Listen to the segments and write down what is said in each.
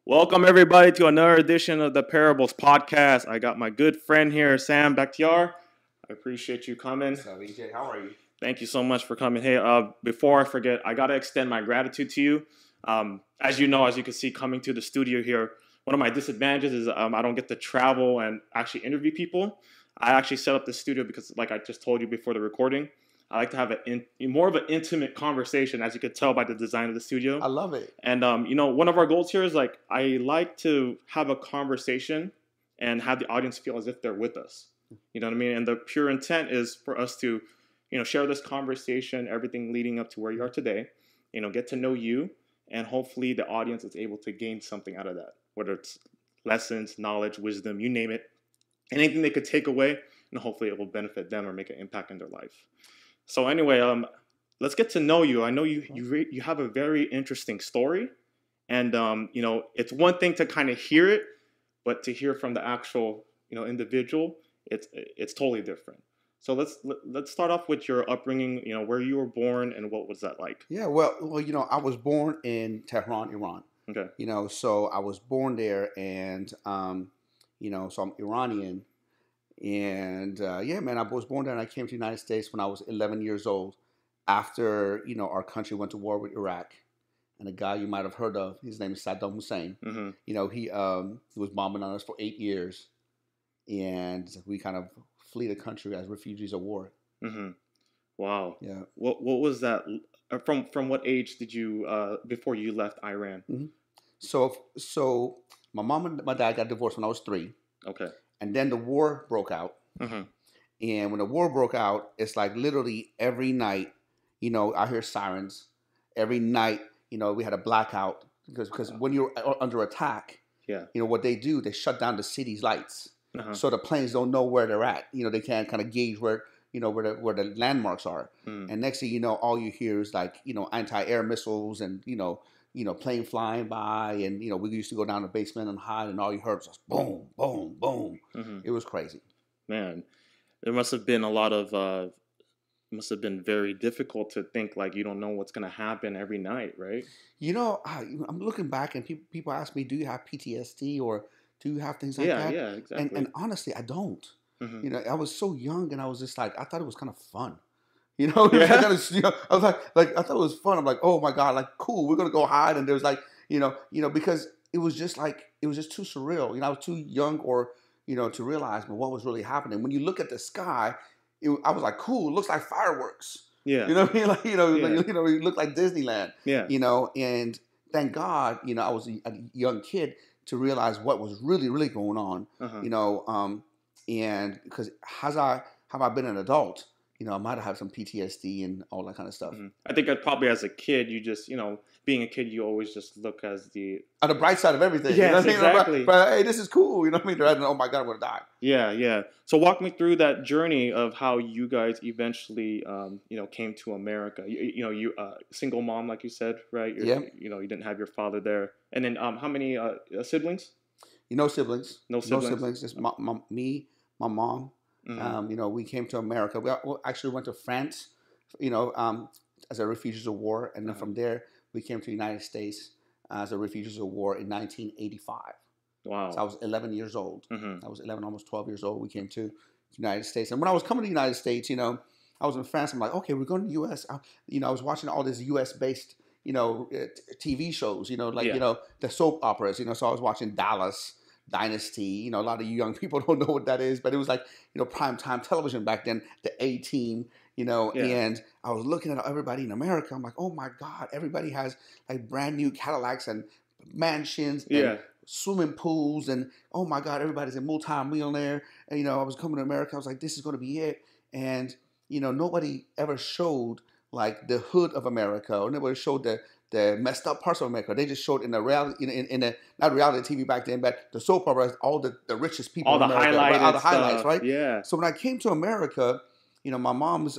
Welcome, everybody, to another edition of the Parables Podcast. I got my good friend here, Sam Bakhtiar. I appreciate you coming. So, Ejay, how are you? Thank you so much for coming. Hey, before I forget, I got to extend my gratitude to you. As you know, as you can see, coming to the studio here, one of my disadvantages is I don't get to travel and actually interview people. I actually set up the studio because, like I just told you before the recording, I like to have more of an intimate conversation, as you could tell by the design of the studio. I love it. And, one of our goals here is, I like to have a conversation and have the audience feel as if they're with us. You know what I mean? And the pure intent is for us to, share this conversation, everything leading up to where you are today, get to know you, and hopefully the audience is able to gain something out of that, whether it's lessons, knowledge, wisdom, you name it, anything they could take away, and hopefully it will benefit them or make an impact in their life. So anyway, let's get to know you. I know you have a very interesting story, and it's one thing to kind of hear it, but to hear from the actual individual, it's totally different. So let's start off with your upbringing. Where you were born and what was that like? Yeah, well, I was born in Tehran, Iran. Okay. So I was born there, and so I'm Iranian. And man, I was born there, and I came to the United States when I was 11 years old after, our country went to war with Iraq. And a guy you might have heard of, his name is Saddam Hussein. Mm-hmm. He was bombing on us for 8 years. And we kind of flee the country as refugees of war. Mm-hmm. Wow. Yeah. What was that? From what age did you, before you left Iran? Mm-hmm. So my mom and my dad got divorced when I was 3. Okay. And then the war broke out. Mm-hmm. And when the war broke out, it's like literally every night, I hear sirens. Every night, we had a blackout because when you're under attack, what they do, they shut down the city's lights. Uh-huh. So the planes don't know where they're at. They can't kind of gauge where the landmarks are. Mm. And next thing you know, all you hear is anti-air missiles and, plane flying by, and we used to go down the basement and hide, and all you heard was just boom, boom, boom. Mm-hmm. It was crazy. Man, there must have been a lot of. Must have been very difficult to think you don't know what's going to happen every night, right? I'm looking back, and people ask me, "Do you have PTSD or do you have things like that?" Yeah, exactly. And honestly, I don't. Mm-hmm. I was so young, and I was just I thought it was kind of fun. Yeah. I was like, I thought it was fun. I'm like, oh my God, cool. We're gonna go hide, and there's because it was just too surreal. I was too young to realize what was really happening. When you look at the sky, I was like, cool. It looks like fireworks. Yeah. You know what I mean? Yeah. It looked like Disneyland. Yeah. And thank God, I was a young kid to realize what was really, really going on. Uh-huh. And because have I been an adult, I might have had some PTSD and all that kind of stuff. Mm-hmm. I think that probably as a kid, you just, being a kid, you always just look as the bright side of everything. Yes, you know what I exactly. mean? But hey, this is cool. You know what I mean? Rather than, oh my God, I'm going to die. Yeah. So walk me through that journey of how you guys eventually, came to America. You single mom, like you said, right? Yeah. You didn't have your father there. And then how many siblings? No siblings. No siblings. No siblings. Just me, my mom. Mm-hmm. We came to America. We actually went to France, as a refugees of war. And then from there, we came to the United States as a refugees of war in 1985. Wow. So I was 11 years old. Mm-hmm. I was 11, almost 12 years old. We came to the United States. And when I was coming to the United States, I was in France. I'm like, okay, we're going to the U.S. I was watching all this U.S.-based, TV shows, the soap operas, so I was watching Dallas, Dynasty. A lot of you young people don't know what that is, but it was primetime television back then, the A-Team, and I was looking at everybody in America. I'm like, oh my God, everybody has brand new Cadillacs and mansions and swimming pools, and oh my God, everybody's a multimillionaire. And, I was coming to America. I was like, this is going to be it. And, nobody ever showed the hood of America, or nobody showed the messed up parts of America. They just showed in the reality, in the not reality TV back then, but the soap operas, all the richest people all in the America, highlights, all the highlights, right? Yeah. So when I came to America, my mom's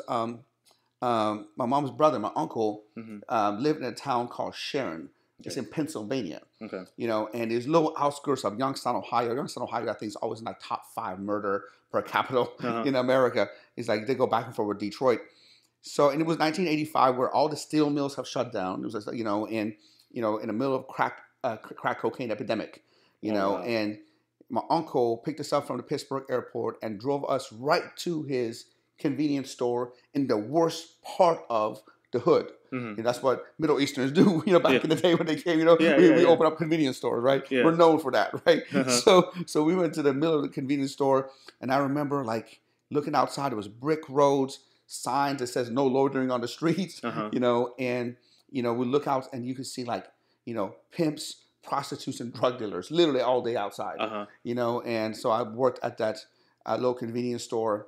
brother, my uncle, lived in a town called Sharon. It's in Pennsylvania. Okay. And there's little outskirts of Youngstown, Ohio. Youngstown, Ohio, I think, is always in the top 5 murder per capita in America. It's they go back and forth with Detroit. So, and it was 1985 where all the steel mills have shut down. It was, in the middle of crack crack cocaine epidemic, Oh, wow. and my uncle picked us up from the Pittsburgh airport and drove us right to his convenience store in the worst part of the hood. Mm-hmm. That's what Middle Easterns do, back in the day when they came, Yeah, we open up convenience stores, right? Yeah. We're known for that, right? Uh-huh. So we went to the middle of the convenience store, and I remember like looking outside, it was brick roads, signs that says no loitering on the streets, Uh-huh. and, we look out and you can see like, pimps, prostitutes, and drug dealers literally all day outside, Uh-huh. and so I worked at that little convenience store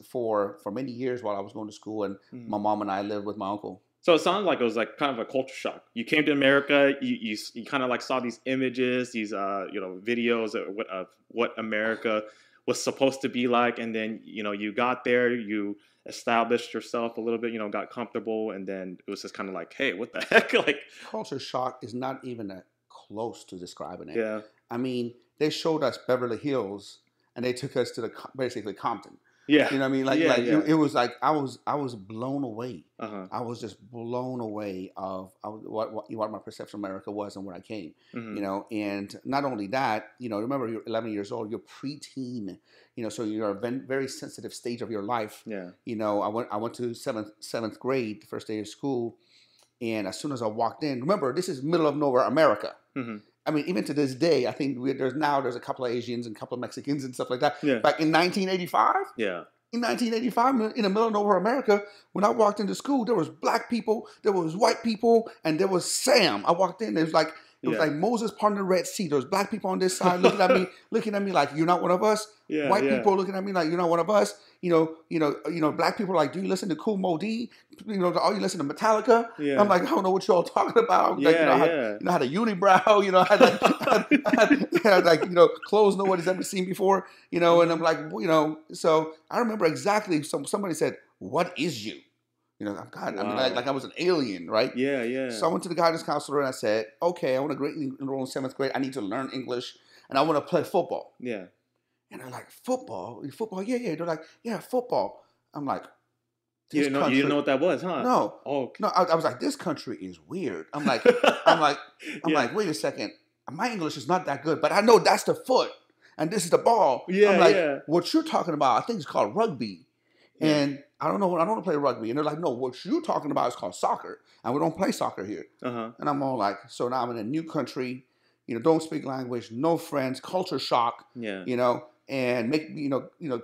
for many years while I was going to school, and my mom and I lived with my uncle. So it sounded like it was like kind of a culture shock. You came to America, you kind of like saw these images, these videos of what America was supposed to be like, and then you got there, you established yourself a little bit, got comfortable, and then it was just kind of like, hey, what the heck? Like, culture shock is not even close to describing it. Yeah. I mean, they showed us Beverly Hills, and they took us to basically Compton. Yeah. You know what I mean? Like, It was like I was blown away. Uh-huh. I was just blown away of what my perception of America was and when I came. Mm-hmm. And not only that, remember you're 11 years old, you're preteen. So you're a very sensitive stage of your life. Yeah. I went to seventh grade, the first day of school, and as soon as I walked in, remember this is middle of nowhere America. Mm-hmm. I mean, even to this day, I think there's a couple of Asians and a couple of Mexicans and stuff like that. Yeah. Back in 1985, in 1985, in the middle of nowhere America, when I walked into school, there was black people, there was white people, and there was Sam. I walked in, it was like Moses parting the Red Sea. There was black people on this side looking at me like, you're not one of us. Yeah, White people looking at me like, you're not one of us. Black people are like, do you listen to Kool Moe Dee? Are you listen to Metallica? Yeah. I'm like, I don't know what y'all talking about. Yeah, I had a unibrow, I had like, clothes nobody's ever seen before, and I'm like, so I remember exactly, somebody said, what is you? Wow. I mean, like I was an alien, right? Yeah, yeah. So I went to the guidance counselor and I said, okay, I want to greatly enroll in 7th grade. I need to learn English and I want to play football. Yeah. And they're like, football? Yeah. They're like, yeah, football. I'm like, you didn't know what that was, huh? No. Oh. No, I was like, this country is weird. I'm like, like, wait a second. My English is not that good, but I know that's the foot and this is the ball. Yeah, I'm like, what you're talking about, I think it's called rugby. Yeah. And I don't know. I don't want to play rugby. And they're like, no, what you're talking about is called soccer. And we don't play soccer here. Uh-huh. And I'm all like, so now I'm in a new country, don't speak language, no friends, culture shock, and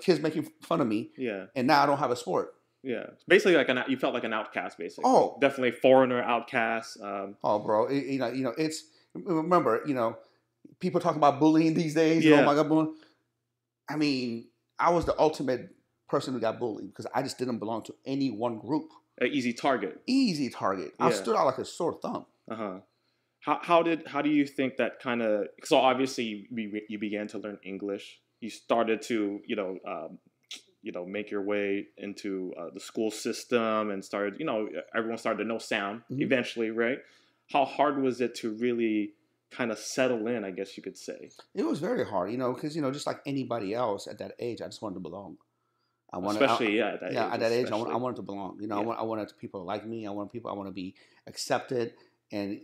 kids making fun of me. Yeah. And now I don't have a sport. Yeah. Basically you felt like an outcast, basically. Oh. Definitely foreigner, outcast. Bro. It's, remember, people talk about bullying these days. Yeah. Oh my God, bullying. I mean, I was the ultimate person who got bullied because I just didn't belong to any one group. An easy target. Yeah. I stood out like a sore thumb. Uh-huh. How do you think that kind of, so obviously you began to learn English. You started to, make your way into the school system and started, everyone started to know sound eventually, right? How hard was it to really kind of settle in, I guess you could say? It was very hard, because, just like anybody else at that age, I just wanted to belong. At that age, I wanted to belong. I wanted people to like me. I want to be accepted. And,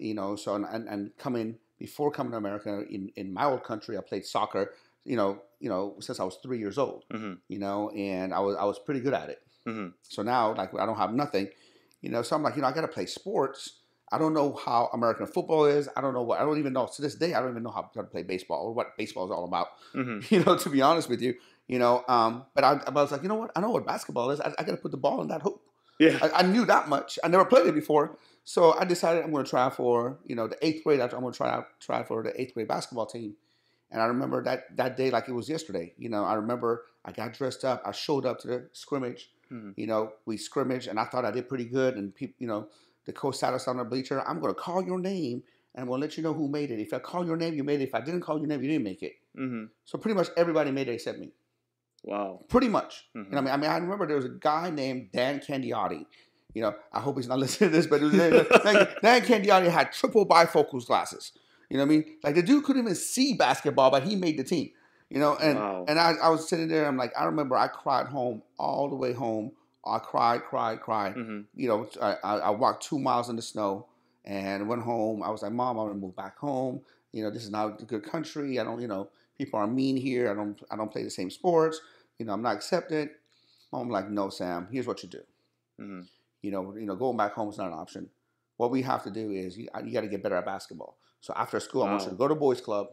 before coming to America, in my old country, I played soccer, since I was 3 years old, and I was pretty good at it. Mm-hmm. So now, like, I don't have nothing, so I'm like, I got to play sports. I don't know how American football is. I don't even know, to this day, I don't even know how to play baseball or what baseball is all about, to be honest with you. But I was like, you know what? I know what basketball is. I got to put the ball in that hoop. Yeah. I knew that much. I never played it before. So I decided I'm going to try for, the 8th grade. I'm going to try for the 8th grade basketball team. And I remember that day like it was yesterday. I remember I got dressed up. I showed up to the scrimmage. Mm-hmm. We scrimmaged, and I thought I did pretty good. And people, the coach sat us on the bleacher. I'm going to call your name, and I'm going to let you know who made it. If I call your name, you made it. If I didn't call your name, you didn't make it. Mm-hmm. So pretty much everybody made it except me. Wow. Pretty much. Mm-hmm. I mean, I remember there was a guy named Dan Candiotti. I hope he's not listening to this, but Dan Candiotti had triple bifocals glasses. You know what I mean? Like, the dude couldn't even see basketball, but he made the team. Wow. And I was sitting there. I'm like, I remember I cried home all the way home. I cried. Mm-hmm. I walked 2 miles in the snow, and went home. I was like, Mom, I want to move back home. This is not a good country. I don't, people are mean here. I don't play the same sports. I'm not accepted. Mom like, no, Sam, here's what you do. Mm-hmm. Going back home is not an option. What we have to do is you got to get better at basketball. So after school, I want you to go to boys club,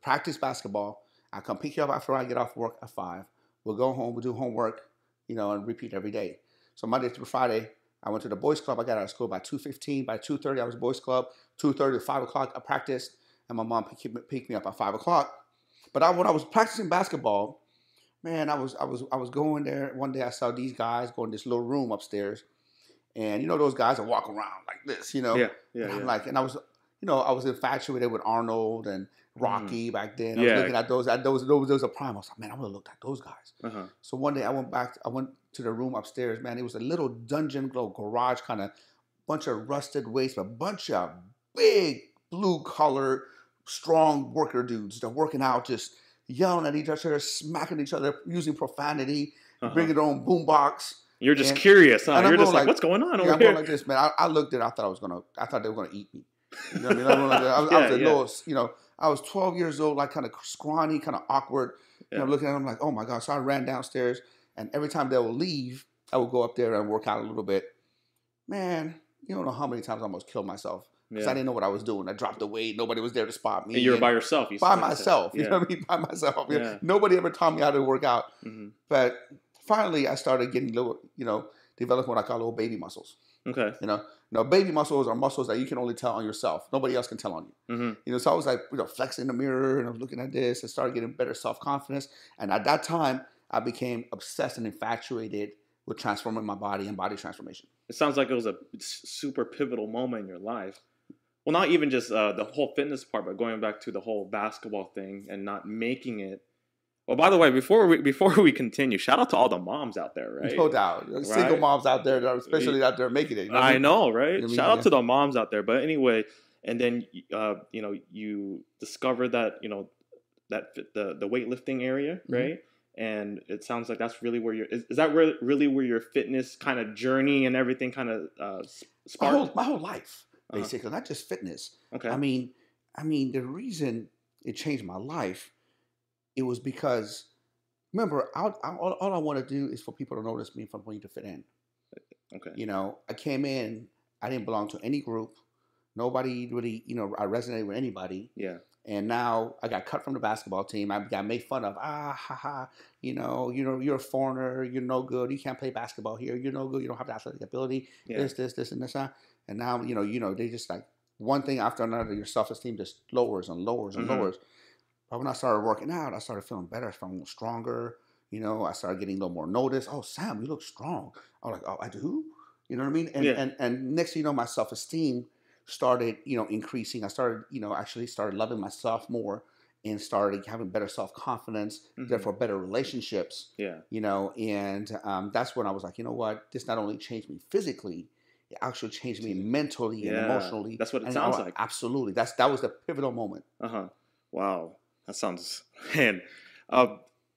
practice basketball. I come pick you up after I get off work at 5. We'll go home, we'll do homework, and repeat every day. So Monday through Friday, I went to the boys club. I got out of school by 2:15. By 2:30, I was boys club. 2:30 to 5 o'clock, I practiced, and my mom picked me up at 5 o'clock. But when I was practicing basketball, man, I was going there. One day I saw these guys go in this little room upstairs, and those guys that walk around like this, Yeah. And I was, I was infatuated with Arnold and Rocky back then. I was looking at those. Those a prime. I was like, man, I want to look like those guys. So one day I went to the room upstairs. Man, it was a little dungeon, little garage kind of, bunch of rusted waste, a bunch of big blue collar, strong worker dudes. They're working out, just yelling at each other, smacking each other, using profanity, bringing their own boombox. You're just curious, huh? You're just like, what's going on over here? I'm going like this, man. I looked at it. I thought they were gonna eat me. You know what I mean? I was a little, I was 12 years old, like kind of scrawny, kind of awkward. Looking at them like, oh my God. So I ran downstairs, and every time they would leave, I would go up there and work out a little bit. Man, you don't know how many times I almost killed myself. Because I didn't know what I was doing. I dropped the weight. Nobody was there to spot me. And you were by yourself. By myself. You know what I mean? By myself. Yeah. Nobody ever taught me how to work out. But finally, I started getting little, developing what I call little baby muscles. Okay. Baby muscles are muscles that you can only tell on yourself. Nobody else can tell on you. So I was like, flexing in the mirror, and I was looking at this and started getting better self-confidence. And at that time, I became obsessed and infatuated with transforming my body and body transformation. It sounds like it was a super pivotal moment in your life. Well, not even just the whole fitness part, but going back to the whole basketball thing and not making it. Well, by the way, before we continue, shout out to all the moms out there, right? No doubt. Right? Single moms out there, especially out there making it. I know, right? Shout out to the moms out there. But anyway, and then, you discover that, that the weightlifting area, right? And it sounds like that's really where is that really where your fitness kind of journey and everything kind of sparked? My whole life, basically, not just fitness. Okay. I mean, the reason it changed my life, it was because, remember, all I want to do is for people to notice me if I'm going to fit in. Okay. I came in, I didn't belong to any group. Nobody really, I resonated with anybody. Yeah. And now I got cut from the basketball team. I got made fun of. You're a foreigner. You're no good. You can't play basketball here. You're no good. You don't have the athletic ability. Yeah. This, and this. And now, they just like one thing after another. Your self-esteem just lowers and lowers and lowers. But when I started working out, I started feeling better. I felt stronger. I started getting a little more notice. Oh, Sam, you look strong. I was like, oh, I do? You know what I mean? And next thing you know, my self-esteem started, increasing. I started, actually started loving myself more and started having better self-confidence, therefore better relationships. Yeah. And that's when I was like, you know what? This not only changed me physically, it actually changed me mentally and emotionally. That's what it sounds like. Absolutely. That was the pivotal moment. Wow. That sounds, man.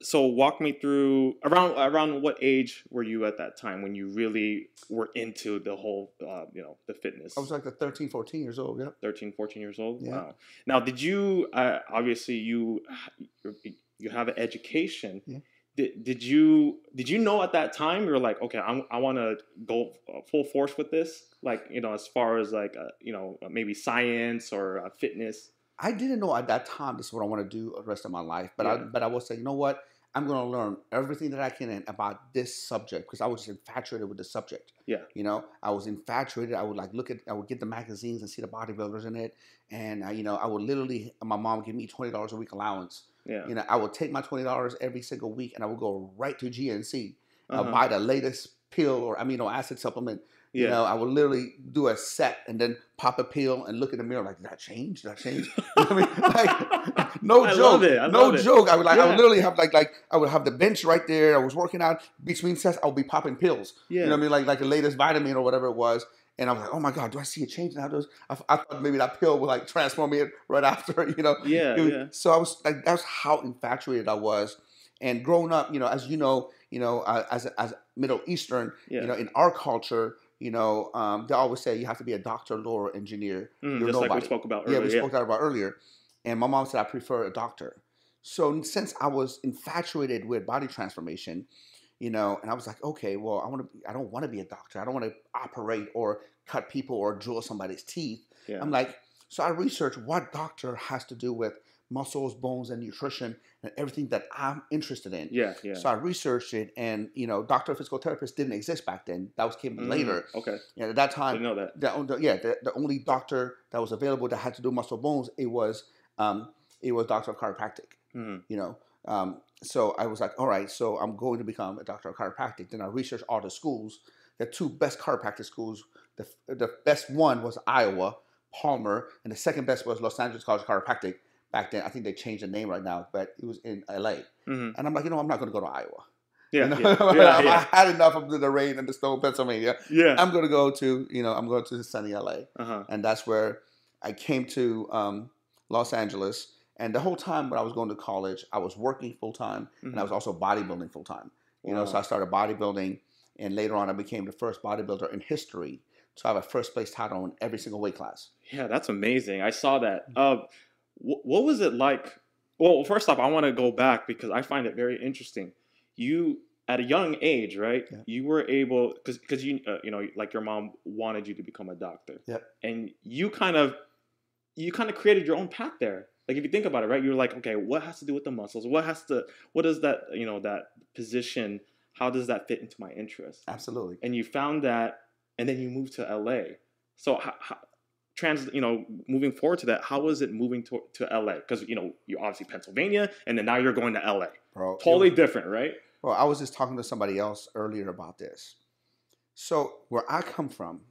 So walk me through around what age were you at that time when you really were into the whole, the fitness? I was like 13, 14 years old. Yeah. 13, 14 years old. Yeah. Wow. Now, did you, obviously you have an education. Yeah. Did you know at that time you were like, okay, I want to go full force with this? Like, as far as like, maybe science or fitness? I didn't know at that time this is what I want to do the rest of my life. But I will say, you know what? I'm going to learn everything that I can about this subject because I was infatuated with the subject. Yeah. I was infatuated. I would I would get the magazines and see the bodybuilders in it. And, I would literally, my mom would give me $20 a week allowance. Yeah. I would take my $20 every single week and I would go right to GNC, buy the latest pill or amino acid supplement. Yeah. I would literally do a set and then pop a pill and look in the mirror like, did that change? Did that change? You know what I mean? Like, no joke. No joke. I would I would literally have I would have the bench right there. I was working out between sets. I would be popping pills. Yeah. You know what I mean? Like the latest vitamin or whatever it was. And I was like, oh my God, do I see a change now? I thought maybe that pill would transform me right after, Yeah. So I was like, that's how infatuated I was. And growing up, as as Middle Eastern, in our culture, they always say you have to be a doctor, lawyer, engineer. You're just nobody. like we spoke about earlier. Yeah, we spoke about earlier. And my mom said I prefer a doctor. So since I was infatuated with body transformation, and I was like, okay, well, I don't want to be a doctor. I don't want to operate or cut people or drill somebody's teeth. Yeah. I'm like, so I researched what doctor has to do with muscles, bones, and nutrition and everything that I'm interested in. Yeah, yeah. So I researched it, and doctor physical therapist didn't exist back then. That came later. Okay. And at that time, I didn't know that. The only doctor that was available that had to do muscle bones, it was doctor of chiropractic. So I was like, all right, so I'm going to become a doctor of chiropractic. Then I researched all the schools. The two best chiropractic schools. The best one was Iowa, Palmer, and the second best was Los Angeles College of Chiropractic. Back then, I think they changed the name right now, but it was in LA. And I'm like, I'm not going to go to Iowa. I had enough of the rain and the snow in Pennsylvania. Yeah. I'm going to go to, I'm going to sunny LA. And that's where I came to Los Angeles. And the whole time when I was going to college, I was working full time, and I was also bodybuilding full time. So I started bodybuilding, and later on I became the first bodybuilder in history to have a first place title in every single weight class. Yeah, that's amazing. I saw that. What was it like? Well, first off, I want to go back because I find it very interesting. You, at a young age, right? Yeah. You were able, because like your mom wanted you to become a doctor. Yep. And you kind of created your own path there. Like if you think about it, right? You're like, okay, what has to do with the muscles? What does that, that position, how does that fit into my interest? Absolutely. And you found that, and then you moved to LA. So moving forward to that, how was it moving to LA? Because, you're obviously Pennsylvania, and then now you're going to LA. Bro, totally different, right? Well, I was just talking to somebody else earlier about this. So where I come from,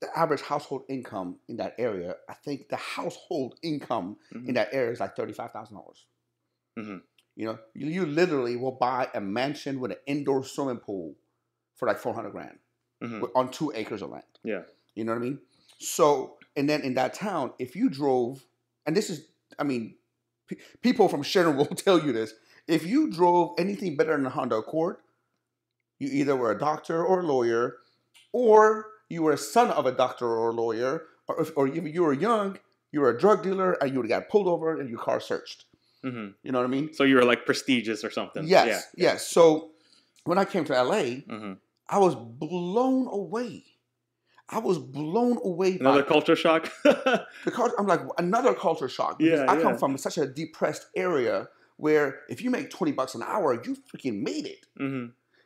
the average household income in that area, I think the household income in that area is like $35,000. You literally will buy a mansion with an indoor swimming pool for like $400,000 on 2 acres of land. Yeah. You know what I mean? So, and then in that town, if you drove, and this is, people from Sharon will tell you this, if you drove anything better than a Honda Accord, you either were a doctor or a lawyer, or you were a son of a doctor or a lawyer, or if you were young, you were a drug dealer and you would have got pulled over and your car searched. You know what I mean? So you were like prestigious or something. Yes, yeah. Yes. So when I came to LA, I was blown away. Another culture shock? I'm like, another culture shock. Because I come from such a depressed area where if you make $20 an hour, you freaking made it.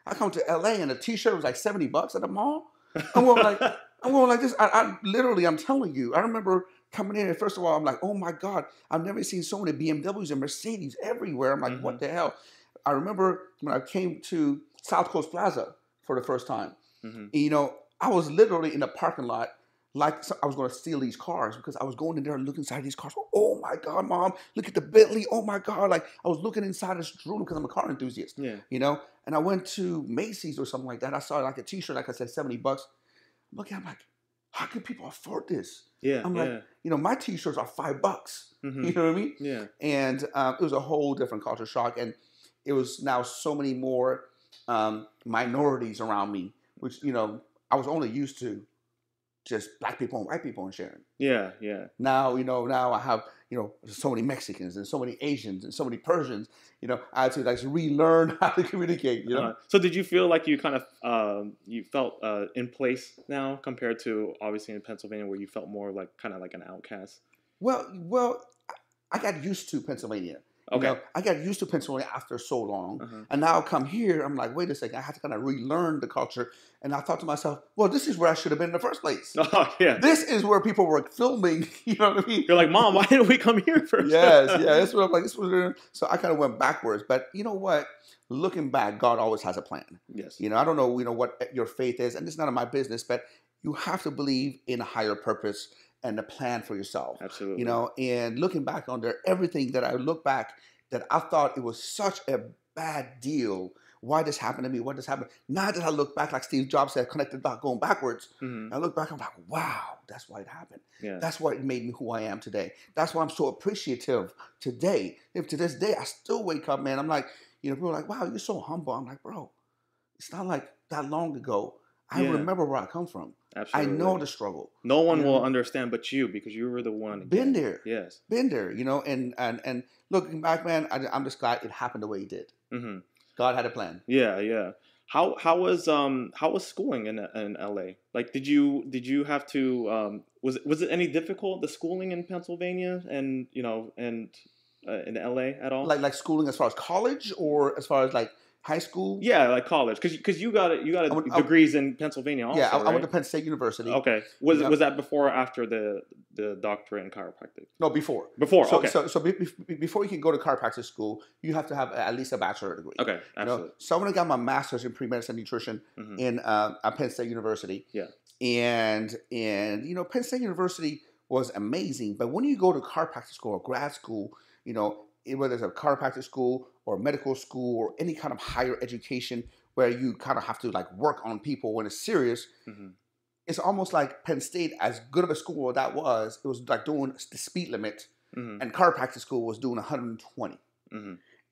I come to LA and a t-shirt was like $70 at the mall. I'm going like this. I literally, I'm telling you, I remember coming in and first of all, I'm like, oh my God, I've never seen so many BMWs and Mercedes everywhere. I'm like, what the hell? I remember when I came to South Coast Plaza for the first time, I was literally in the parking lot like I was going to steal these cars because I was going in there and looking inside these cars. Oh my God, Mom, look at the Bentley. Oh my God. Like I was looking inside this room because I'm a car enthusiast, and I went to Macy's or something like that. I saw like a t-shirt, like I said, $70. I'm like, how can people afford this? Yeah. I'm like, my t-shirts are $5. You know what I mean? Yeah. And it was a whole different culture shock. And it was now so many more minorities around me, which, I was only used to just black people and white people in Sharon. Yeah, yeah. Now, now I have, so many Mexicans and so many Asians and so many Persians, I had to like relearn how to communicate, So did you feel like you kind of, you felt in place now compared to obviously in Pennsylvania where you felt more like kind of like an outcast? Well, I got used to Pennsylvania. Okay. I got used to Pennsylvania after so long. And now I come here, I'm like, wait a second, I have to kind of relearn the culture. And I thought to myself, well, this is where I should have been in the first place. Oh, yeah. This is where people were filming, you know what I mean? You're like, Mom, why didn't we come here first? Yes, yeah. That's what I'm like. So I kind of went backwards. But you know what? Looking back, God always has a plan. Yes. I don't know, what your faith is, and it's none of my business, but you have to believe in a higher purpose and a plan for yourself. Absolutely. And looking back on there, everything that I look back that I thought it was such a bad deal. Why this happened to me? What this happened? Now that I look back, like Steve Jobs said, connect the dot going backwards. I look back, I'm like, wow, that's why it happened. Yeah. That's what made me who I am today. That's why I'm so appreciative today. If to this day I still wake up, man, I'm like, people are like, wow, you're so humble. I'm like, bro, it's not like that long ago I remember where I come from. Absolutely. I know the struggle. No one will understand but you, because you were the one. Been there. Yes. Been there, and looking back, man, I'm just glad it happened the way it did. Mm-hmm. God had a plan. Yeah, yeah. How was schooling in LA? Like, did you have to was it any difficult, the schooling in Pennsylvania and in LA at all? Like schooling as far as college or as far as like high school? Yeah, like college, because you got degrees in Pennsylvania also. Yeah, I right? went to Penn State University. Okay, was that before or after the doctorate in chiropractic? No, before. Okay. So before you can go to chiropractic school, you have to have at least a bachelor degree. Okay, absolutely. So when I got my master's in pre-medicine nutrition in at Penn State University. Yeah. And Penn State University was amazing, but when you go to chiropractic school or grad school, whether it's a chiropractic school or medical school or any kind of higher education where you kind of have to like work on people when it's serious, it's almost like Penn State, as good of a school as that was, it was like doing the speed limit, and chiropractic school was doing 120.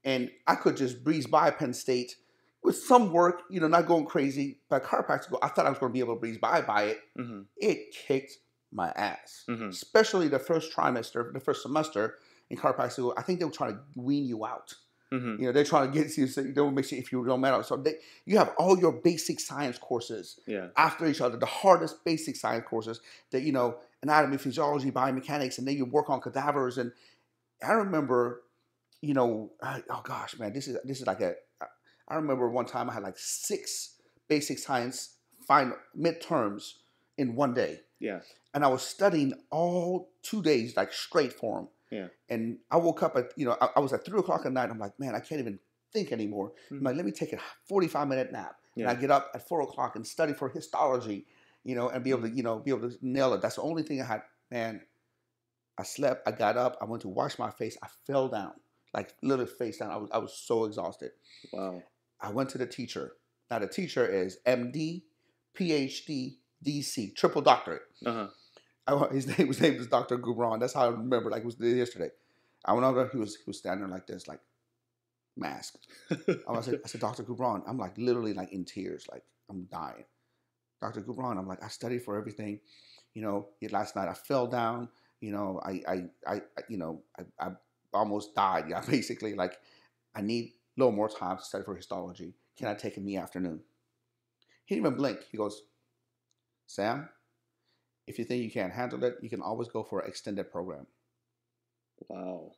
And I could just breeze by Penn State with some work, not going crazy, but chiropractic school, I thought I was going to be able to breeze by it. It kicked my ass, especially the first trimester, the first semester in chiropractic school. I think they were trying to wean you out. They're trying to get you, so they will make sure if you don't matter. So you have all your basic science courses after each other, the hardest basic science courses that, anatomy, physiology, biomechanics, and then you work on cadavers. And I remember, oh gosh, man, this is like I remember one time I had like 6 basic science final midterms in one day. Yeah. And I was studying all 2 days, like straight for them. Yeah. And I woke up at, I was at 3 o'clock at night. I'm like, man, I can't even think anymore. I'm like, let me take a 45-minute nap. Yeah. And I get up at 4 o'clock and study for histology, and be able to, nail it. That's the only thing I had. Man, I slept, I got up, I went to wash my face. I fell down, like literally face down. I was so exhausted. Wow. I went to the teacher. Now the teacher is MD, PhD, DC, triple doctorate. His name was Dr. Gubran. That's how I remember. Like it was yesterday. I went over. He was standing like this, like mask. I said, Dr. Gubran. I'm like literally like in tears, like I'm dying. Dr. Gubran. I'm like, I studied for everything. Last night I fell down. I almost died. Yeah, basically, like I need a little more time to study for histology. Can I take it in the afternoon? He didn't even blink. He goes, Sam, if you think you can't handle it, you can always go for an extended program. Wow.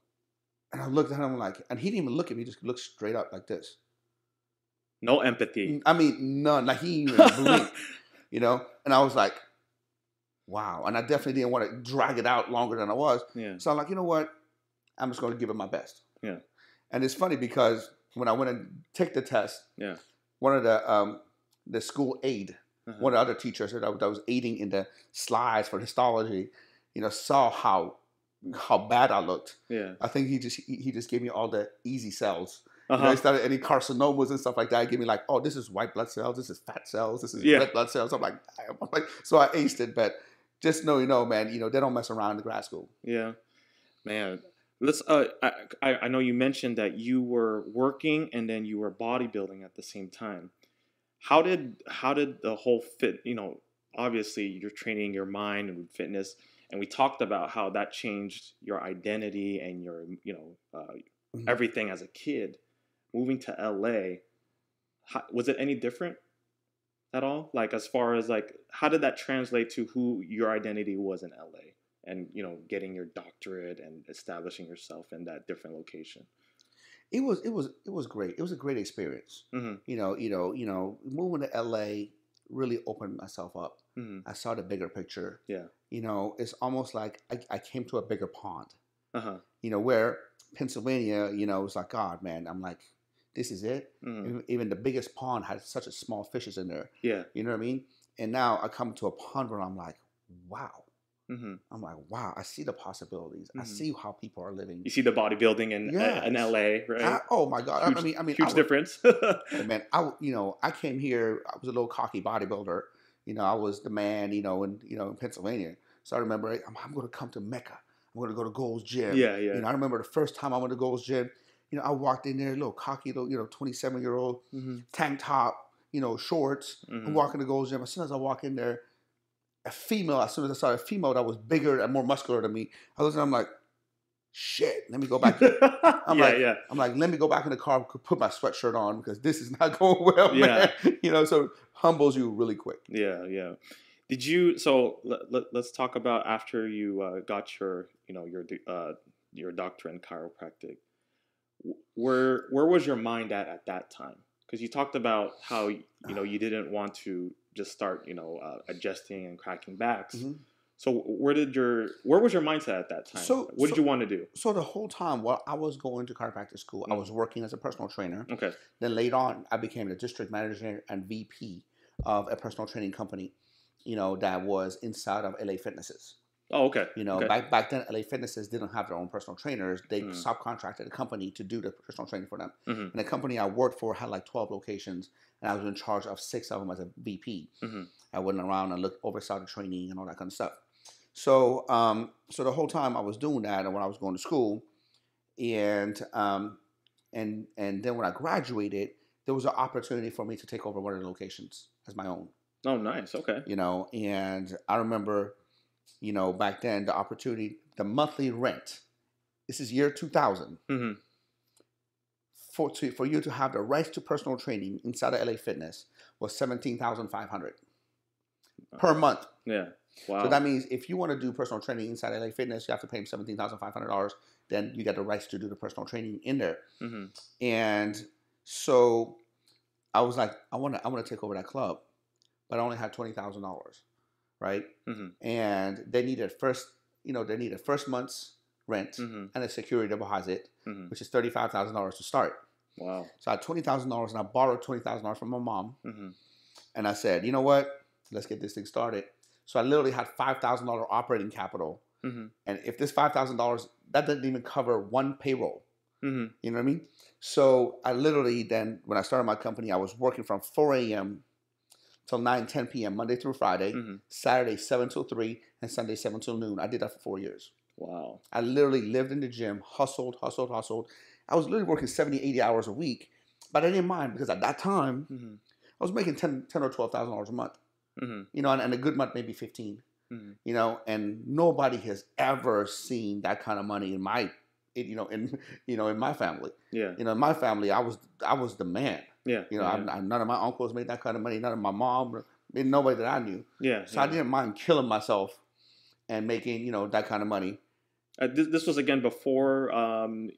And I looked at him like, and he didn't even look at me, he just looked straight up like this. No empathy. I mean, none. Like he didn't even blink, And I was like, wow. And I definitely didn't want to drag it out longer than I was. Yeah. So I'm like, you know what? I'm just going to give it my best. Yeah. And it's funny because when I went and took the test, one of the school aide, one of the other teachers that was aiding in the slides for histology, saw how bad I looked. Yeah. I think he just gave me all the easy cells. He started any carcinomas and stuff like that. He gave me like, oh, this is white blood cells, this is fat cells, this is red blood cells. I'm like, so I aced it. But just know, man, they don't mess around in the grad school. Yeah, man. Let's. I know you mentioned that you were working and then you were bodybuilding at the same time. How did the whole fit? Obviously you're training your mind and fitness, and we talked about how that changed your identity and your everything as a kid. Moving to LA, was it any different at all? Like as far as like, how did that translate to who your identity was in LA? And getting your doctorate and establishing yourself in that different location. It was great. It was a great experience. Moving to LA really opened myself up. I saw the bigger picture. Yeah. It's almost like I came to a bigger pond. Where Pennsylvania, it's like, God, man, I'm like, this is it. Even the biggest pond had such a small fishes in there. Yeah. You know what I mean? And now I come to a pond where I'm like, wow. I'm like, wow, I see the possibilities. I see how people are living. You see the bodybuilding in LA, right? Oh my God. Huge, I mean, huge difference. Man, I came here, I was a little cocky bodybuilder. I was the man, in Pennsylvania. So I remember I'm going to come to Mecca. I'm going to go to Gold's Gym. Yeah, yeah. I remember the first time I went to Gold's Gym, I walked in there, a little cocky, little, 27-year-old tank top, shorts. I'm walking to Gold's Gym. As soon as I walk in there, as soon as I saw a female that was bigger and more muscular than me, I'm like, shit, let me go back. I'm like, let me go back in the car, put my sweatshirt on because this is not going well, man. So humbles you really quick. Yeah. Did you? So let's talk about after you got your doctorate in chiropractic. Where was your mind at that time? Because you talked about how you didn't want to just start adjusting and cracking backs. Mm-hmm. So where was your mindset at that time? What did you want to do? So the whole time while I was going to chiropractic school, I was working as a personal trainer. Okay. Then later on, I became the district manager and VP of a personal training company, that was inside of LA Fitnesses. Oh, okay. Back then, LA Fitnesses didn't have their own personal trainers. They subcontracted a company to do the personal training for them. Mm-hmm. And the company I worked for had like 12 locations, and I was in charge of 6 of them as a VP. Mm-hmm. I went around and oversaw the training and all that kind of stuff. So, so the whole time I was doing that, and when I was going to school, and then when I graduated, there was an opportunity for me to take over one of the locations as my own. Oh, nice. Okay. And I remember, back then the monthly rent. This is year 2000. Mm-hmm. For you to have the rights to personal training inside of LA Fitness was $17,500 per month. Yeah. Wow. So that means if you want to do personal training inside LA Fitness, you have to pay them $17,500. Then you get the rights to do the personal training in there. Mm-hmm. And so I was like, I want to take over that club, but I only had $20,000, right? Mm-hmm. And they needed first month's rent and a security deposit, which is $35,000 to start. Wow. So I had $20,000 and I borrowed $20,000 from my mom. Mm-hmm. And I said, you know what? Let's get this thing started. So I literally had $5,000 operating capital. Mm-hmm. And if this $5,000, that doesn't even cover one payroll. Mm-hmm. You know what I mean? So I literally then, when I started my company, I was working from 4 a.m. till 9, 10 p.m. Monday through Friday, Saturday 7 till 3, and Sunday 7 till noon. I did that for 4 years. Wow. I literally lived in the gym, hustled. I was literally working 70, 80 hours a week, but I didn't mind because at that time, I was making $10 or $12,000 a month. Mm-hmm. And a good month maybe 15. Mm-hmm. And nobody has ever seen that kind of money in my family. Yeah. In my family, I was the man. Yeah. None of my uncles made that kind of money. None of my mom, nobody that I knew. Yeah. So I didn't mind killing myself and making that kind of money. This was again before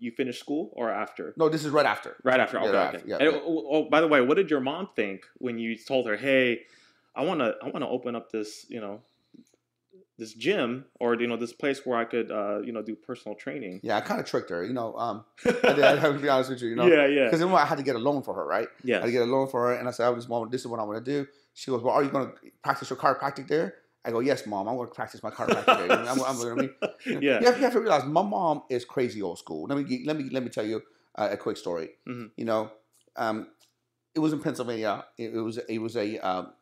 you finished school or after? No, this is right after. Right after. Okay. Yeah, okay. Yeah, and, oh, by the way, what did your mom think when you told her, "Hey, I want to open up this this gym or this place where I could do personal training"? Yeah, I kind of tricked her. I have to be honest with you. Yeah. Because then I had to get a loan for her, right? Yeah. I had to get a loan for her, and I said, "This is what I want to do." She goes, "Well, are you going to practice your chiropractic there?" I go, "Yes, Mom. I'm going to practice my chiropractic there." Yeah. You have to realize my mom is crazy old school. Let me tell you a quick story. Mm-hmm. It was in Pennsylvania. It was a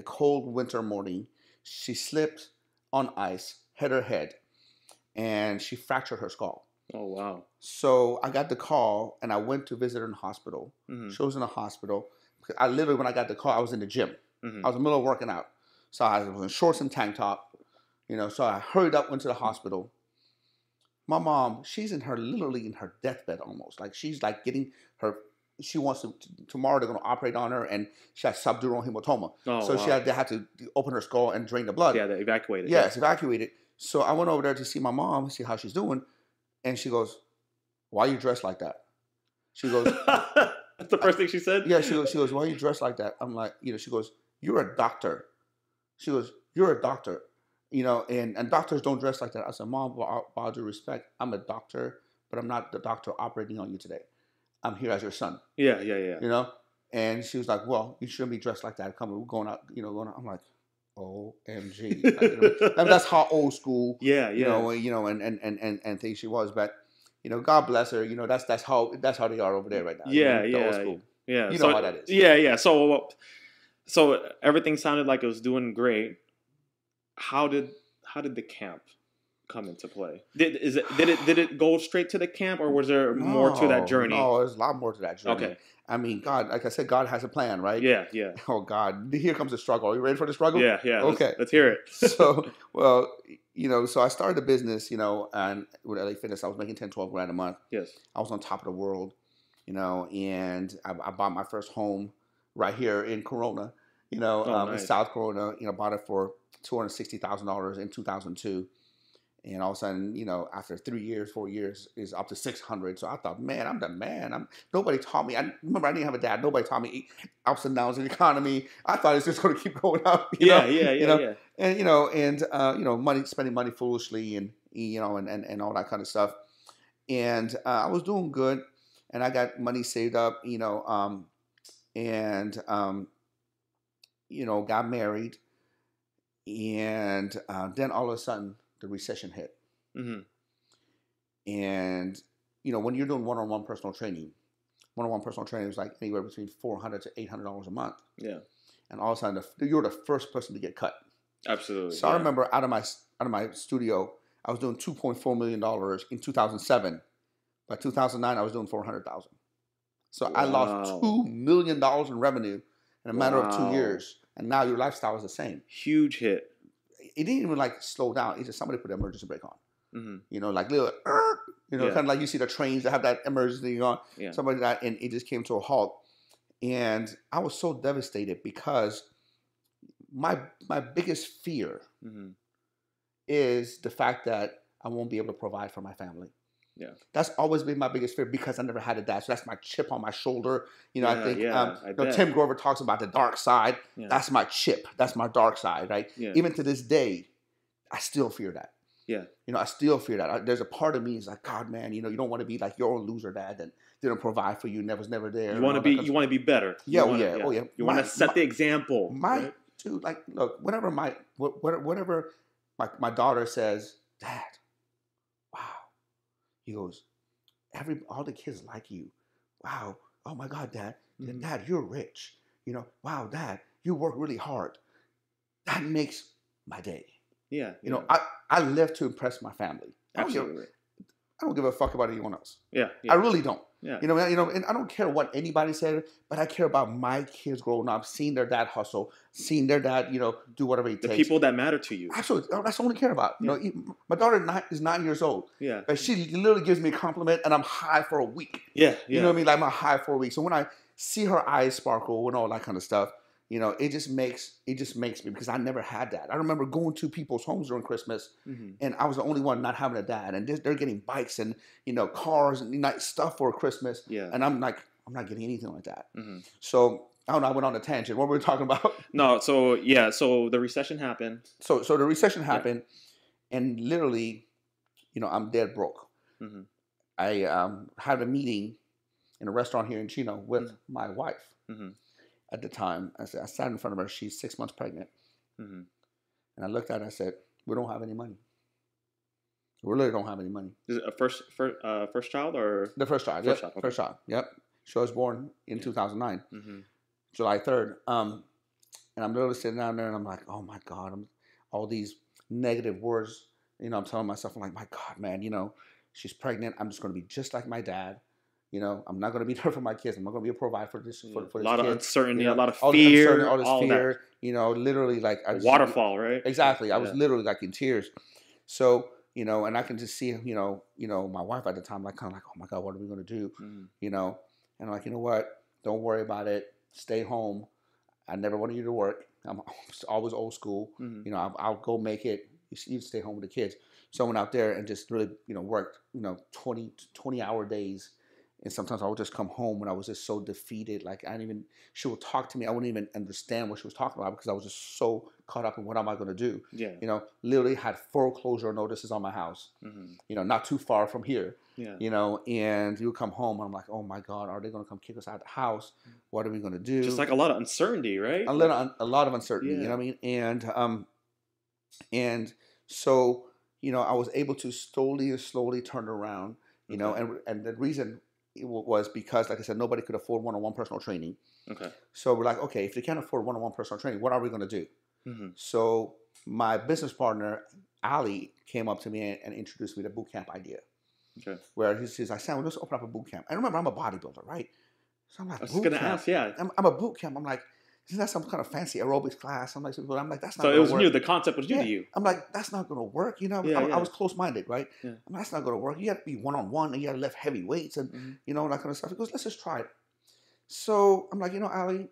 cold winter morning. She slipped on ice, hit her head, and she fractured her skull. Oh, wow. So I got the call, and I went to visit her in the hospital. Mm-hmm. She was in the hospital. I literally, when I got the call, I was in the gym. Mm-hmm. I was in the middle of working out. So I was in shorts and tank top. So I hurried up, went to the hospital. My mom, she's literally in her deathbed almost. Like she's like getting her... She wants to, tomorrow they're going to operate on her, and she has subdural hematoma. Oh, so wow. They had to open her skull and drain the blood. Yeah, they evacuated. Yes, evacuated. So I went over there to see my mom, see how she's doing, and she goes, "Why are you dressed like that?" She goes, "That's the first thing she said." Yeah, she goes, "Why are you dressed like that?" I'm like, she goes, "You're a doctor." She goes, "You're a doctor, and doctors don't dress like that." I said, "Mom, with all due respect, I'm a doctor, but I'm not the doctor operating on you today. I'm here as your son." Yeah. And she was like, "Well, you shouldn't be dressed like that. We're going out, going out." I'm like, OMG. That's how old school, and things she was. But, God bless her. That's how they are over there right now. Yeah. Old school. Yeah. You know how that is. Yeah. So everything sounded like it was doing great. How did the camp come into play? Did it go straight to the camp, or was there more to that journey? No, there's a lot more to that journey. Okay. I mean, God, like I said, God has a plan, right? Yeah. Oh, God, here comes the struggle. Are you ready for the struggle? Yeah. Okay. Let's hear it. So, well, so I started a business, and with LA Fitness, I was making 10, 12 grand a month. Yes. I was on top of the world, and I bought my first home right here in Corona, Nice. in South Corona. Bought it for $260,000 in 2002. And all of a sudden, after 3 years, 4 years, is up to 600. So I thought, man, I'm the man. Nobody taught me. I remember I didn't have a dad. Nobody taught me ups and downs in the economy. I thought it's just going to keep going up. Yeah. And spending money foolishly, and and all that kind of stuff. And I was doing good, and I got money saved up. Got married, and then all of a sudden, the recession hit. Mm-hmm. And, when you're doing one-on-one personal training is like anywhere between $400 to $800 a month. Yeah. And all of a sudden, you're the first person to get cut. Absolutely. So I remember out of my studio, I was doing $2.4 million in 2007. By 2009, I was doing $400,000. So I lost $2 million in revenue in a matter of 2 years. And now your lifestyle is the same. Huge hit. It didn't even slow down. It's just somebody put the emergency brake on. Mm-hmm. Like little, kind of like you see the trains that have that emergency on. Yeah. Somebody that, and it just came to a halt. And I was so devastated because my biggest fear is the fact that I won't be able to provide for my family. Yeah, that's always been my biggest fear because I never had a dad. So that's my chip on my shoulder. I think Tim Grover talks about the dark side. Yeah. That's my chip. That's my dark side, right? Yeah. Even to this day, I still fear that. Yeah, I still fear that. There's a part of me is like, God, man, you don't want to be like your own loser dad that didn't provide for you, was never there. You want to be better. Yeah, yeah. You want to set the example. Dude, look, whenever my daughter says, Dad, wow. He goes, all the kids like you. Wow. Oh my God, Dad. Mm-hmm. Dad, you're rich. Wow, Dad, you work really hard. That makes my day. Yeah. I live to impress my family. Absolutely. I don't give a fuck about anyone else. Yeah. I really don't. Yeah. And I don't care what anybody said, but I care about my kids growing up, seeing their dad hustle, seeing their dad, do whatever he takes. The people that matter to you. Absolutely. That's all I care about. Yeah. My daughter is 9 years old. Yeah. But she literally gives me a compliment and I'm high for a week. Yeah. You know what I mean? Like I'm high for a week. So when I see her eyes sparkle and all that kind of stuff, it just makes me, because I never had that. I remember going to people's homes during Christmas, and I was the only one not having a dad, and they're getting bikes and cars and nice stuff for Christmas, and I'm like, I'm not getting anything like that. So I don't know. I went on a tangent. What were we talking about? No, so the recession happened. So the recession happened, and literally, I'm dead broke. I had a meeting in a restaurant here in Chino with my wife. At the time, I sat in front of her. She's 6 months pregnant. And I looked at her and I said, we don't have any money. We really don't have any money. Is it a first child or? The first child. First child. Okay. First child. Yep. She was born in 2009, July 3rd. And I'm literally sitting down there and I'm like, oh my God, all these negative words. I'm telling myself, I'm like, my God, man, she's pregnant. I'm just going to be just like my dad. I'm not going to be there for my kids. I'm not going to be a provider for this. For a lot of uncertainty, a lot of fear, all this fear. Literally like a waterfall, right? Exactly. I was literally like in tears. So and I can just see my wife at the time like kind of like, oh my God, what are we going to do? And I'm like, you know what? Don't worry about it. Stay home. I never wanted you to work. I'm always old school. I'll go make it. You stay home with the kids. So I went out there and just really worked 20-hour days. And sometimes I would just come home when I was just so defeated. Like she would talk to me. I wouldn't even understand what she was talking about because I was just so caught up in what am I going to do? Yeah. Literally had foreclosure notices on my house, not too far from here, and you would come home and I'm like, oh my God, are they going to come kick us out of the house? What are we going to do? Just like a lot of uncertainty, right? A lot of uncertainty, you know what I mean? And so, I was able to slowly turn around, and the reason it was because, like I said, nobody could afford one-on-one personal training. Okay. So we're like, okay, if they can't afford one-on-one personal training, what are we going to do? So my business partner, Ali, came up to me and introduced me to boot camp idea. Okay. Where he says, Sam, let's open up a boot camp. And remember, I'm a bodybuilder, right? So I'm like, I was going to ask, yeah. I'm a boot camp. I'm like, isn't that some kind of fancy aerobics class? I'm like, that's not So going to it was work. new. The concept was new to you. I'm like, that's not going to work. You know, I was close-minded, right? Yeah. I'm like, that's not going to work. You got to be one-on-one, and you got to lift heavy weights and, that kind of stuff. He goes, let's just try it. So I'm like, Ali,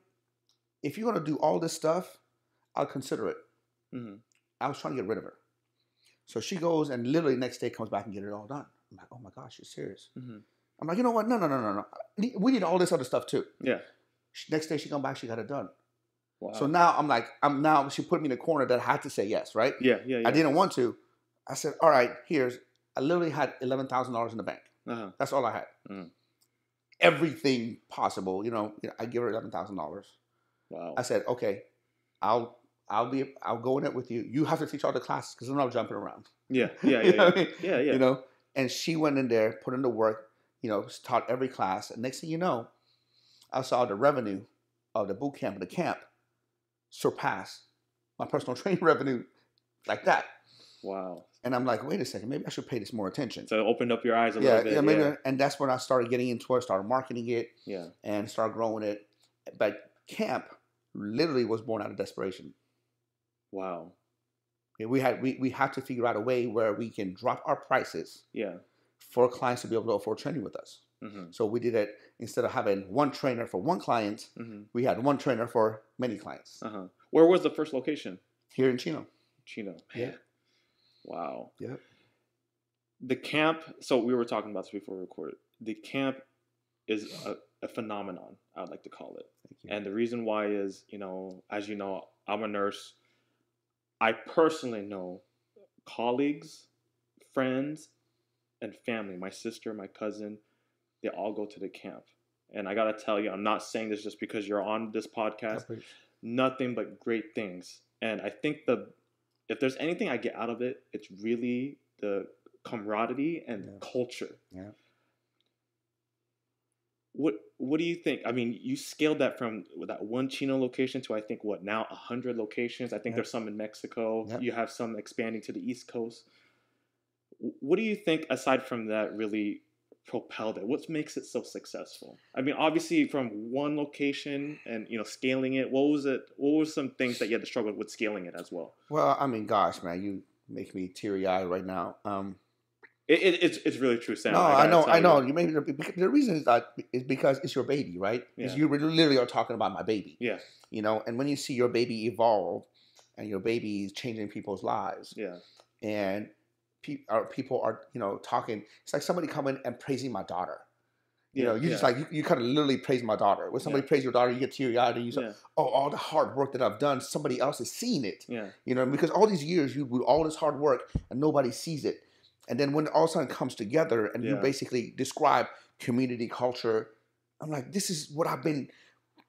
if you're going to do all this stuff, I'll consider it. Mm-hmm. I was trying to get rid of her. So she goes and literally next day comes back and get it all done. I'm like, oh my gosh, you're serious. Mm-hmm. I'm like, you know what? No. We need all this other stuff too. Yeah. Next day she come back, she got it done. Wow. So now she put me in a corner that I had to say yes, right? Yeah. I didn't want to. I said, all right, I literally had $11,000 in the bank. Uh-huh. That's all I had. Mm-hmm. Everything possible, I give her $11,000. Wow. I said, okay, I'll go in it with you. You have to teach all the classes because I'm not jumping around. Yeah. And she went in there, put in the work, taught every class. And next thing you know, I saw the revenue of the boot camp and the camp surpass my personal training revenue like that. Wow. And I'm like, wait a second, maybe I should pay this more attention. So it opened up your eyes a little bit. Yeah, maybe. And that's when I started getting into it, started marketing it, and started growing it. But camp literally was born out of desperation. Wow. We had to figure out a way where we can drop our prices for clients to be able to afford training with us. Mm-hmm. So we did it instead of having one trainer for one client, we had one trainer for many clients. Uh-huh. Where was the first location? Here in Chino. Yeah. Wow. Yep. The camp, so we were talking about this before we recorded. The camp is a phenomenon, I would like to call it. Thank you. And the reason why is, as you know, I'm a nurse. I personally know colleagues, friends, and family, my sister, my cousin, they all go to the camp. And I got to tell you, I'm not saying this just because you're on this podcast. Nothing but great things. And I think if there's anything I get out of it, it's really the camaraderie and culture. Yeah. What do you think? I mean, you scaled that from that one Chino location to I think now 100 locations. I think there's some in Mexico. Yep. You have some expanding to the East Coast. What do you think aside from that really propelled it? What makes it so successful? I mean, obviously from one location and scaling it. What was it? What were some things that you had to struggle with scaling it as well? Well, I mean, gosh, man, you make me teary-eyed right now. It's really true, Sam. No, I know. You maybe the reason is because it's your baby, right? Yeah. You literally are talking about my baby. Yeah. And when you see your baby evolve, and your baby is changing people's lives. Yeah. And people are talking. It's like somebody coming and praising my daughter. Just like you kind of literally praise my daughter. When somebody praise your daughter, you get teary-eyed and you say, "Oh, all the hard work that I've done, somebody else has seen it." Yeah. Because all these years you do all this hard work and nobody sees it. And then when all of a sudden it comes together and you basically describe community culture, I'm like, this is what I've been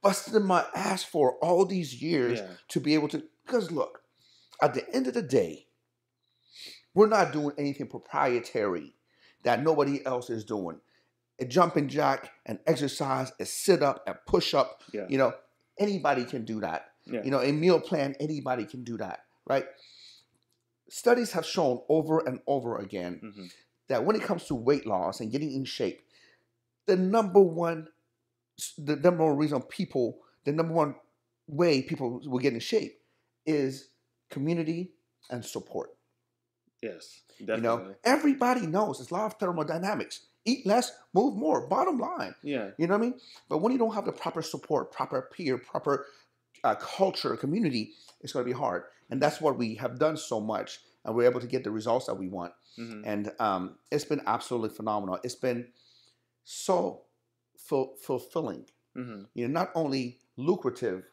busting my ass for all these years to be able to. Because look, at the end of the day, we're not doing anything proprietary that nobody else is doing. A jumping jack, an exercise, a sit up, a push up. Yeah. Anybody can do that. Yeah. A meal plan, anybody can do that, right? Studies have shown over and over again that when it comes to weight loss and getting in shape, the number one way people will get in shape is community and support. Yes, definitely. Everybody knows it's law of thermodynamics. Eat less, move more. Bottom line. Yeah. You know what I mean? But when you don't have the proper support, proper peer, proper culture, community, it's going to be hard. And that's what we have done so much, and we're able to get the results that we want. Mm-hmm. And it's been absolutely phenomenal. It's been so fulfilling. Mm-hmm. Not only lucrative,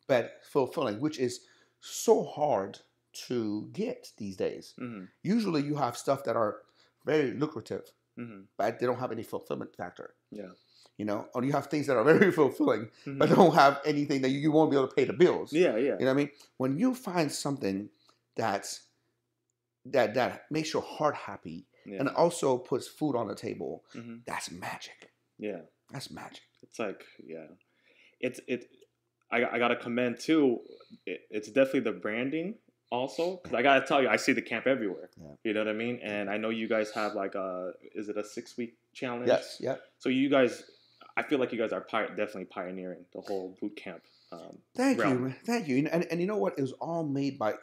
but fulfilling, which is so hard to get these days. Mm-hmm. Usually you have stuff that are very lucrative, but they don't have any fulfillment factor. Yeah. Or you have things that are very fulfilling, but don't have anything that you won't be able to pay the bills. Yeah, yeah. You know what I mean? When you find something that makes your heart happy and also puts food on the table, that's magic. Yeah. That's magic. It's like, I got to commend too. It's definitely the branding also, because I gotta tell you, I see the camp everywhere. Yeah. You know what I mean? And I know you guys have like is it a 6-week challenge? Yes. Yeah. So you guys, I feel like you guys are definitely pioneering the whole boot camp. Thank realm. you, thank you. And you know what? It was all made by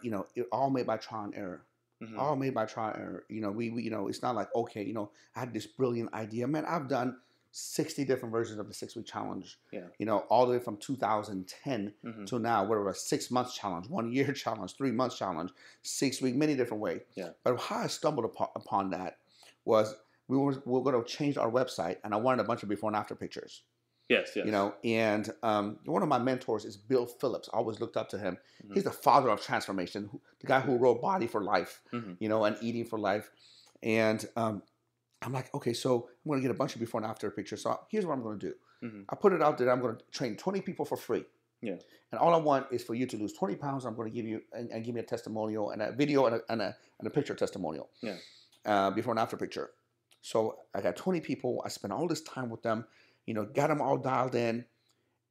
all made by trial and error. Mm-hmm. All made by trial and error. We it's not like, okay, I had this brilliant idea. Man, I've done 60 different versions of the 6-week challenge. Yeah. All the way from 2010 Mm-hmm. to now, whatever, a 6 months challenge, 1 year challenge, 3 months challenge, 6 week, many different ways. Yeah. But how I stumbled upon that was we were going to change our website, and I wanted a bunch of before and after pictures. Yes. And one of my mentors is Bill Phillips. I always looked up to him. Mm-hmm. He's the father of transformation, the guy who wrote Body for Life, Mm-hmm. And Eating for Life. And I'm like, okay, so I'm going to get a bunch of before and after pictures. So here's what I'm going to do. Mm-hmm. I put it out there. I'm going to train 20 people for free. Yeah. And all I want is for you to lose 20 pounds. I'm going to give you and give me a testimonial and a video and a picture testimonial. Yeah. Before and after picture. So I got 20 people. I spent all this time with them. Got them all dialed in.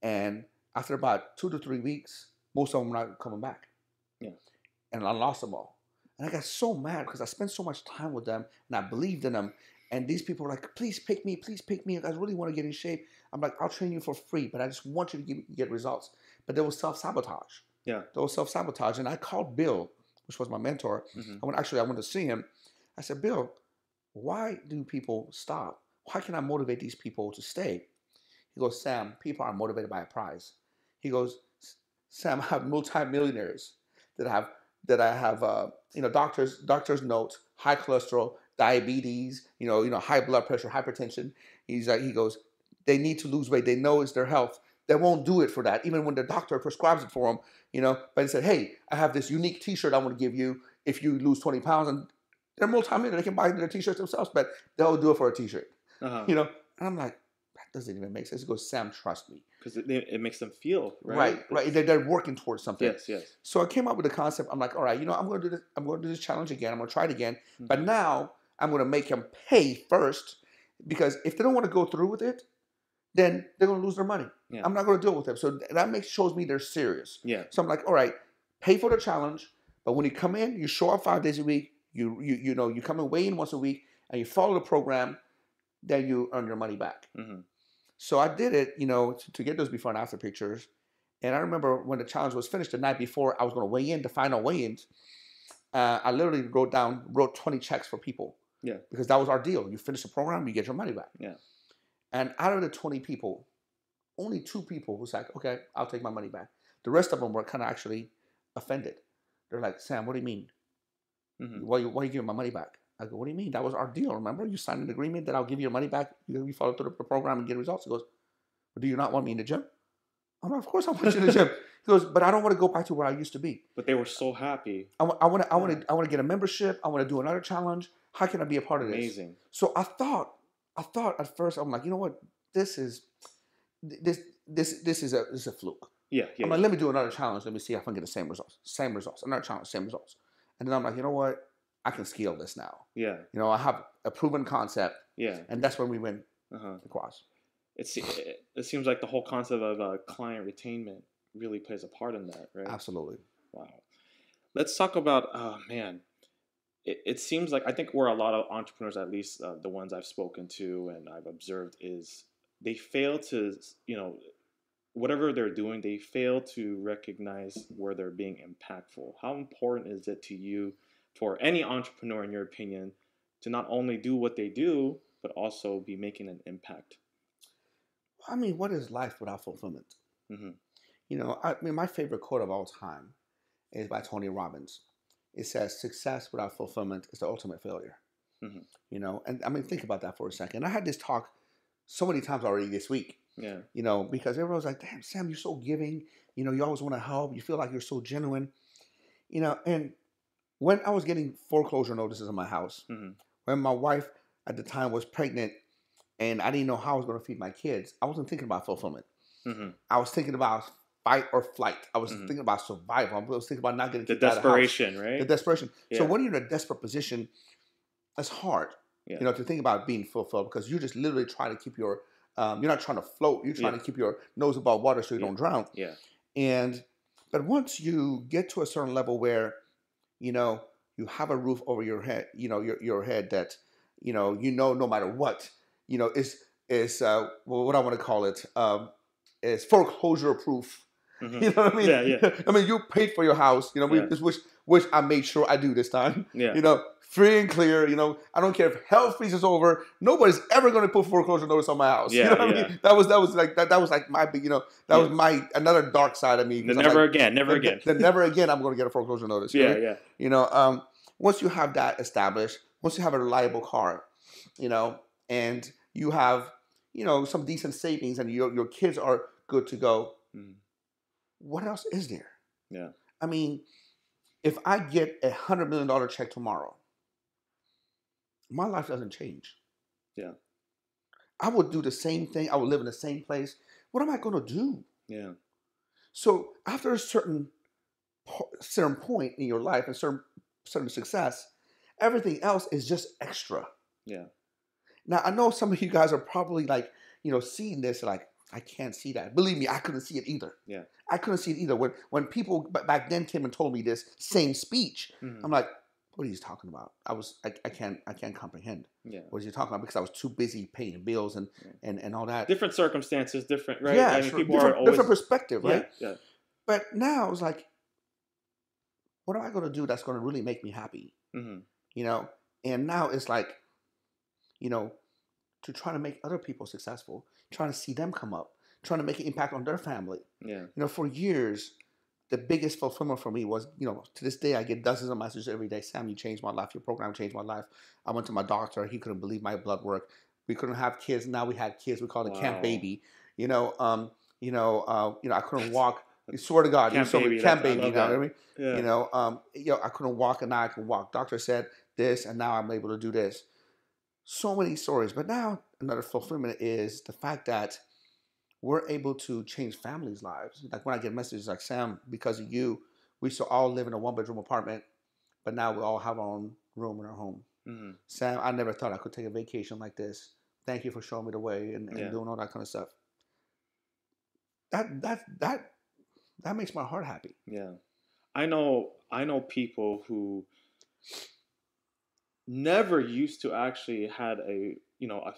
And after about 2 to 3 weeks, most of them were not coming back. Yeah. And I lost them all. And I got so mad because I spent so much time with them and I believed in them. And these people were like, please pick me. I really want to get in shape. I'm like, I'll train you for free, but I just want you to get results. But there was self-sabotage. Yeah. There was self-sabotage. And I called Bill, which was my mentor. Mm-hmm. I went to see him. I said, Bill, why do people stop? Why can I motivate these people to stay? He goes, Sam, people are motivated by a prize. He goes, Sam, I have multimillionaires that I have doctor's notes, high cholesterol, diabetes, high blood pressure, hypertension. He goes, they need to lose weight. They know it's their health. They won't do it for that, even when the doctor prescribes it for them, But he said, hey, I have this unique T-shirt I want to give you if you lose 20 pounds. And they're multimillionaire. They can buy their T-shirts themselves, but they'll do it for a T-shirt. Uh-huh. And I'm like, that doesn't even make sense. He goes, Sam, trust me. Because it makes them feel, right? Right. They're working towards something. Yes. So I came up with the concept. I'm like, all right, I'm going to do this. I'm going to do this challenge again. I'm going to try it again. Mm-hmm. But now I'm going to make them pay first, because if they don't want to go through with it, then they're going to lose their money. Yeah. I'm not going to deal with them. So that shows me they're serious. Yeah. So I'm like, all right, pay for the challenge. But when you come in, you show up 5 days a week. You come and weigh in once a week, and you follow the program. Then you earn your money back. Mm-hmm. So I did it, to get those before and after pictures. And I remember when the challenge was finished, the night before I was going to weigh in, the final weigh-ins, I literally wrote 20 checks for people. Yeah. Because that was our deal. You finish the program, you get your money back. Yeah. And out of the 20 people, only 2 people was like, okay, I'll take my money back. The rest of them were kind of actually offended. They're like, Sam, what do you mean? Mm-hmm. Why are you giving my money back? I go, what do you mean? That was our deal. Remember, you signed an agreement that I'll give you your money back. You follow through the program and get results. He goes, but do you not want me in the gym? I'm like, of course I want you in the gym. He goes, but I don't want to go back to where I used to be. But they were so happy. I want to get a membership. I want to do another challenge. How can I be a part of this? Amazing. So I thought at first, I'm like, you know what? This is a fluke. Yeah. I'm like, let me do another challenge. Let me see if I can get the same results. Another challenge, same results. And then I'm like, you know what? I can scale this now. Yeah. I have a proven concept. Yeah. And that's when we went across. It seems like the whole concept of client retainment really plays a part in that, right? Absolutely. Wow. Let's talk about, it seems like, I think where a lot of entrepreneurs, at least the ones I've spoken to and I've observed, is they fail to, whatever they're doing, they fail to recognize where they're being impactful. How important is it to you, for any entrepreneur, in your opinion, to not only do what they do, but also be making an impact? I mean, what is life without fulfillment? Mm-hmm. My favorite quote of all time is by Tony Robbins. It says, success without fulfillment is the ultimate failure. Mm-hmm. And think about that for a second. I had this talk so many times already this week. Yeah. Because everyone's like, damn, Sam, you're so giving. You always want to help. You feel like you're so genuine. And when I was getting foreclosure notices on my house, mm-hmm. when my wife at the time was pregnant and I didn't know how I was going to feed my kids, I wasn't thinking about fulfillment. Mm-hmm. I was thinking about fight or flight. I was thinking about survival. I was thinking about not getting kicked out of the house. The desperation, right? The desperation. Yeah. So when you're in a desperate position, it's hard, to think about being fulfilled, because you're just literally trying to keep you're not trying to float. You're trying to keep your nose above water so you don't drown. Yeah. But once you get to a certain level where you have a roof over your head, your head that, no matter what, well, what I want to call it, is foreclosure proof. Mm-hmm. You know what I mean? Yeah, yeah. I mean, you paid for your house, Yeah. which I made sure I do this time. Yeah. Free and clear. I don't care if hell freezes over. Nobody's ever going to put foreclosure notice on my house. Yeah, You know what I yeah. mean? That was like that was like my big, that was my another dark side of me. 'cause I'm Never like, again, never again. Then never again I'm going to get a foreclosure notice. Yeah, Right? yeah. Once you have that established, once you have a reliable car, and you have, some decent savings, and your kids are good to go. Mm. What else is there? Yeah. I mean, if I get $100 million check tomorrow, my life doesn't change. Yeah. I would do the same thing. I would live in the same place. What am I going to do? Yeah. So after a certain point in your life and certain success, everything else is just extra. Yeah. Now, I know some of you guys are probably like, seeing this like, I can't see that. Believe me, I couldn't see it either. Yeah. I couldn't see it either. When people back then came and told me this same speech, Mm-hmm. I'm like, what are you talking about? I can't comprehend. Yeah. What are you talking about? Because I was too busy paying bills and all that. Different circumstances, different, right? Yeah, I mean, people different, are always different perspective, right? Yeah. But now it's like, what am I going to do that's going to really make me happy? Mm-hmm. And now it's like, to try to make other people successful, trying to see them come up, trying to make an impact on their family. Yeah. For years, the biggest fulfillment for me was, to this day, I get dozens of messages every day. Sam, you changed my life. Your program changed my life. I went to my doctor. He couldn't believe my blood work. We couldn't have kids. Now we had kids. We called it Camp Baby. I couldn't walk. I swear to God, Camp Baby. Camp Baby. You know what I mean? Yeah. I couldn't walk, and now I can walk. Doctor said this, and now I'm able to do this. So many stories. But now another fulfillment is the fact that we're able to change families' lives. Like when I get messages like, Sam, because of you, we used to all live in a 1-bedroom apartment, but now we all have our own room in our home. Mm-hmm. Sam, I never thought I could take a vacation like this. Thank you for showing me the way and doing all that kind of stuff. That makes my heart happy. Yeah. I know people who never used to actually had a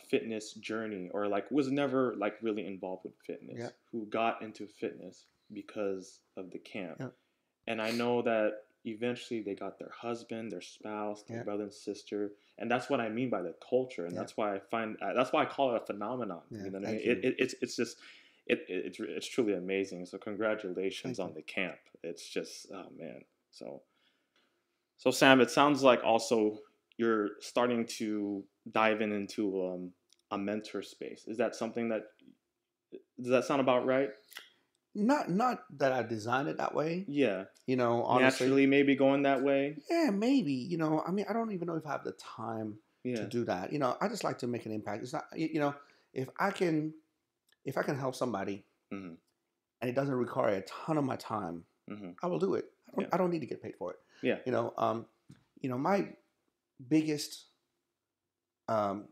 fitness journey, or like was never like really involved with fitness, who got into fitness because of the camp. Yeah. And I know that eventually they got their husband, their spouse, their brother and sister, and that's what I mean by the culture, and that's why I call it a phenomenon. You know what I mean? It's truly amazing. So congratulations on the camp. It's just, oh man. So Sam, it sounds like also you're starting to dive into a mentor space. Is that something does that sound about right? Not that I designed it that way. Yeah. Honestly, naturally maybe going that way. Yeah, maybe. I mean, I don't even know if I have the time to do that. I just like to make an impact. It's not, if I can help somebody, mm-hmm. and it doesn't require a ton of my time, mm-hmm. I will do it. I don't need to get paid for it. Yeah. My biggest, the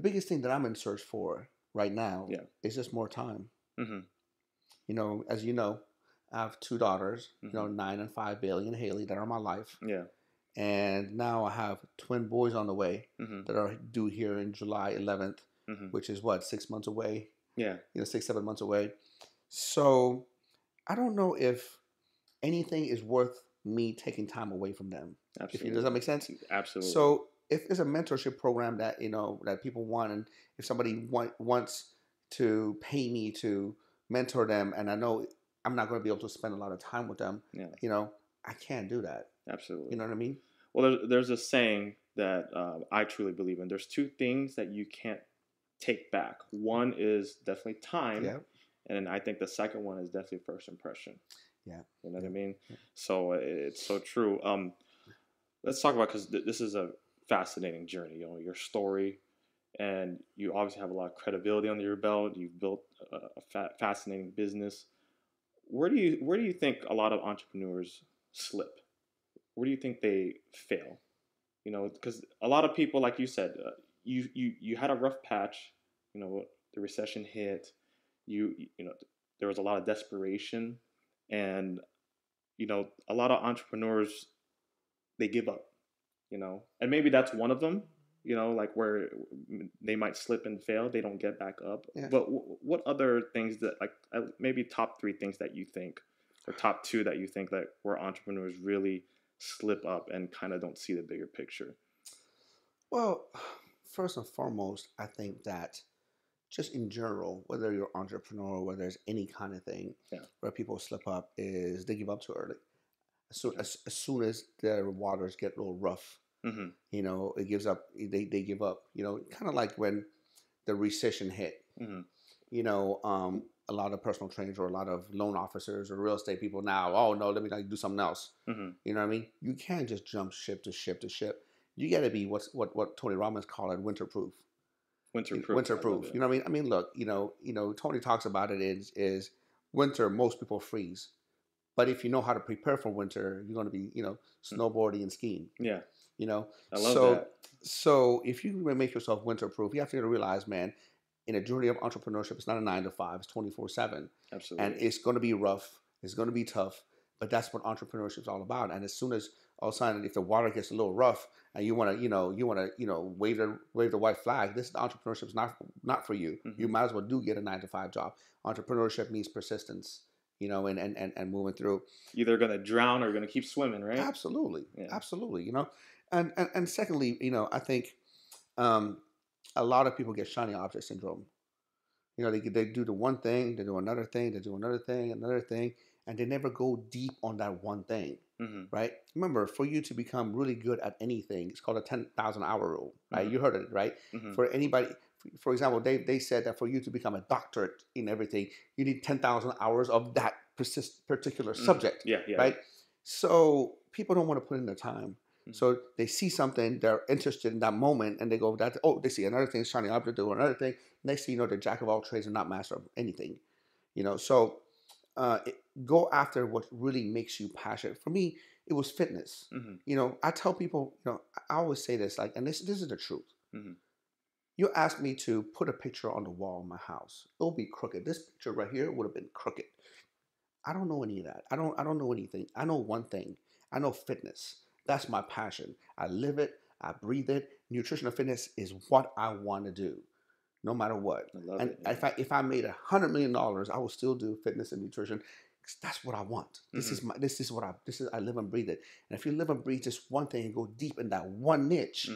biggest thing that I'm in search for right now is just more time. Mm-hmm. As you know, I have 2 daughters, mm-hmm. 9 and 5, Bailey and Haley, that are my life. Yeah. And now I have twin boys on the way, mm-hmm. that are due here in July 11th, mm-hmm. which is 6 months away. Yeah. 6-7 months away. So I don't know if anything is worth me taking time away from them. Absolutely. Does that make sense? Absolutely. So if there's a mentorship program that, that people want, and if somebody wants to pay me to mentor them, and I know I'm not going to be able to spend a lot of time with them, I can't do that. Absolutely. You know what I mean? Well, there's a saying that I truly believe in. There's 2 things that you can't take back. One is definitely time. Yeah. And I think the second one is definitely first impression. Yeah. You know what I mean? Yeah. So it's so true. Let's talk about, because this is a fascinating journey, your story, and you obviously have a lot of credibility under your belt. You've built a fascinating business. Where do you think a lot of entrepreneurs slip? Where do you think they fail? Because a lot of people, like you said, you had a rough patch. The recession hit. There was a lot of desperation, and a lot of entrepreneurs, they give up, and maybe that's one of them, like where they might slip and fail, they don't get back up. Yeah. But what other things that, like, maybe top 3 things that you think, or top 2 that you think, that where entrepreneurs really slip up and kind of don't see the bigger picture? Well, first and foremost, I think that just in general, whether you're an entrepreneur, whether there's any kind of thing, where people slip up is they give up too early. So as soon as their waters get a little rough, it gives up. They give up. Kind of like when the recession hit. A lot of personal trainers or a lot of loan officers or real estate people now, oh no, let me do something else. You know what I mean? You can't just jump ship to ship to ship. You got to be what Tony Robbins called it, winterproof. Winterproof. You know what I mean? Look, Tony talks about it is winter. Most people freeze, but if you know how to prepare for winter, you're going to be, snowboarding and skiing. Yeah. I love that. So if you make yourself winterproof, you have to realize, man, in a journey of entrepreneurship, it's not a 9 to 5, it's 24/7. Absolutely. And it's going to be rough. It's going to be tough, but that's what entrepreneurship is all about. And as soon as all of a sudden, if the water gets a little rough and you want to, wave the white flag, this entrepreneurship is not for you. You might as well get a 9 to 5 job. Entrepreneurship means persistence, and moving through. Either going to drown or going to keep swimming, right? Absolutely. Yeah. Absolutely. And secondly, I think a lot of people get shiny object syndrome. They do the one thing, they do another thing, they do another thing, and they never go deep on that one thing, right? Remember, for you to become really good at anything, it's called a 10,000 hour rule, right? You heard of it, right? For anybody, for example, they said that for you to become a doctorate in everything, you need 10,000 hours of that particular subject, right? So people don't want to put in the time. So they see something, they're interested in that moment, and they go, they see another thing, shiny object, do another thing. Next thing you know, they're jack of all trades and not master of anything. So go after what really makes you passionate. For me, it was fitness. I tell people, I always say this, and this is the truth. You asked me to put a picture on the wall of my house. It'll be crooked. This picture right here would have been crooked. I don't know any of that. I don't know anything. I know one thing. I know fitness. That's my passion. I live it. I breathe it. Nutrition and fitness is what I want to do, no matter what. If I made $100 million, I would still do fitness and nutrition, because that's what I want. This is I live and breathe it. And if you live and breathe just one thing and go deep in that one niche,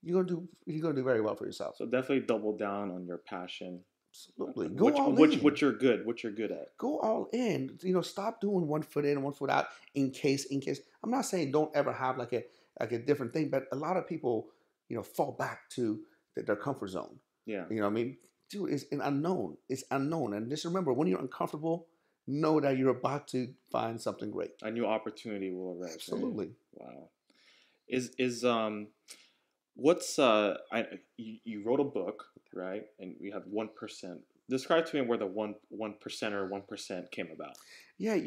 you're gonna do very well for yourself. So definitely double down on your passion. Absolutely. What you're good at. Go all in. Stop doing 1 foot in, 1 foot out in case. I'm not saying don't ever have like a different thing, but a lot of people, fall back to their comfort zone. Yeah. You know what I mean? Dude, it's an unknown. It's unknown. And just remember, when you're uncomfortable, know that you're about to find something great. A new opportunity will arise. Absolutely. Right? Wow. You wrote a book, right? And we have 1%. Describe to me where the 1% came about. Yeah,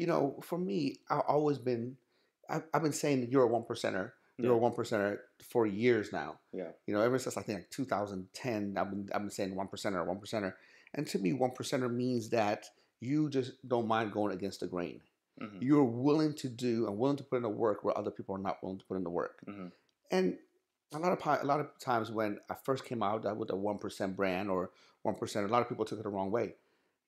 for me, I've been saying you're a 1%er. You're a 1%er for years now. Yeah. Ever since I think like 2010, I've been saying 1%er. And to me, 1%er means that you just don't mind going against the grain. You're willing to do and willing to put in the work where other people are not willing to put in the work. And a lot of times when I first came out with a 1% brand or 1%, a lot of people took it the wrong way.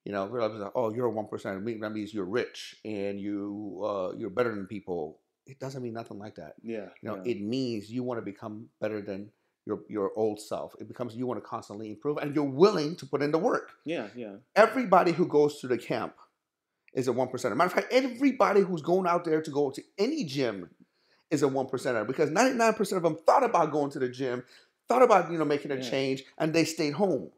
Realized like, oh, you're a 1%. That means you're rich and you're better than people. It doesn't mean nothing like that. Yeah. It means you want to become better than your old self. It becomes you want to constantly improve, and you're willing to put in the work. Yeah. Everybody who goes to the camp is a 1%er. Matter of fact, everybody who's going out there to go to any gym is a 1%er, because 99% of them thought about going to the gym, thought about making a change, and they stayed home,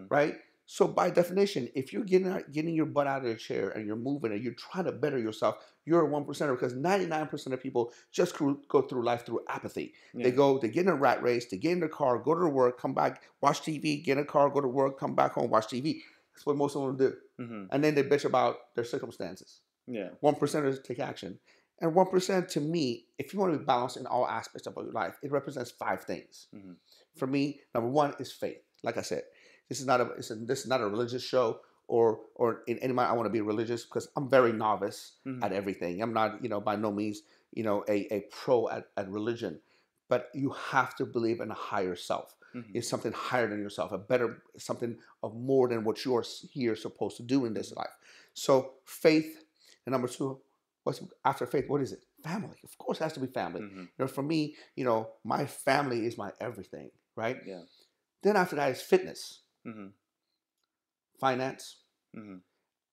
right? So by definition, if you're getting your butt out of the chair and you're moving and you're trying to better yourself, you're a 1%er, because 99% of people just go through life through apathy. Yeah. They get in a rat race, they get in their car, go to work, come back, watch TV, get in a car, go to work, come back home, watch TV. That's what most of them do. And then they bitch about their circumstances. Yeah. 1%ers take action. And 1%, to me, if you want to be balanced in all aspects of your life, it represents 5 things. For me, number 1 is faith. Like I said, this is not a religious show or in any mind I want to be religious because I'm very novice Mhm. at everything. I'm not, by no means, a pro at religion, but you have to believe in a higher self. Mhm. It's something higher than yourself, a better something of more than what you're here supposed to do in this life. So faith, and number two, what's after faith? What is it? Family. Of course, it has to be family. Mhm. For me, my family is my everything, right? Yeah. Then after that is fitness, Mhm. finance, Mhm.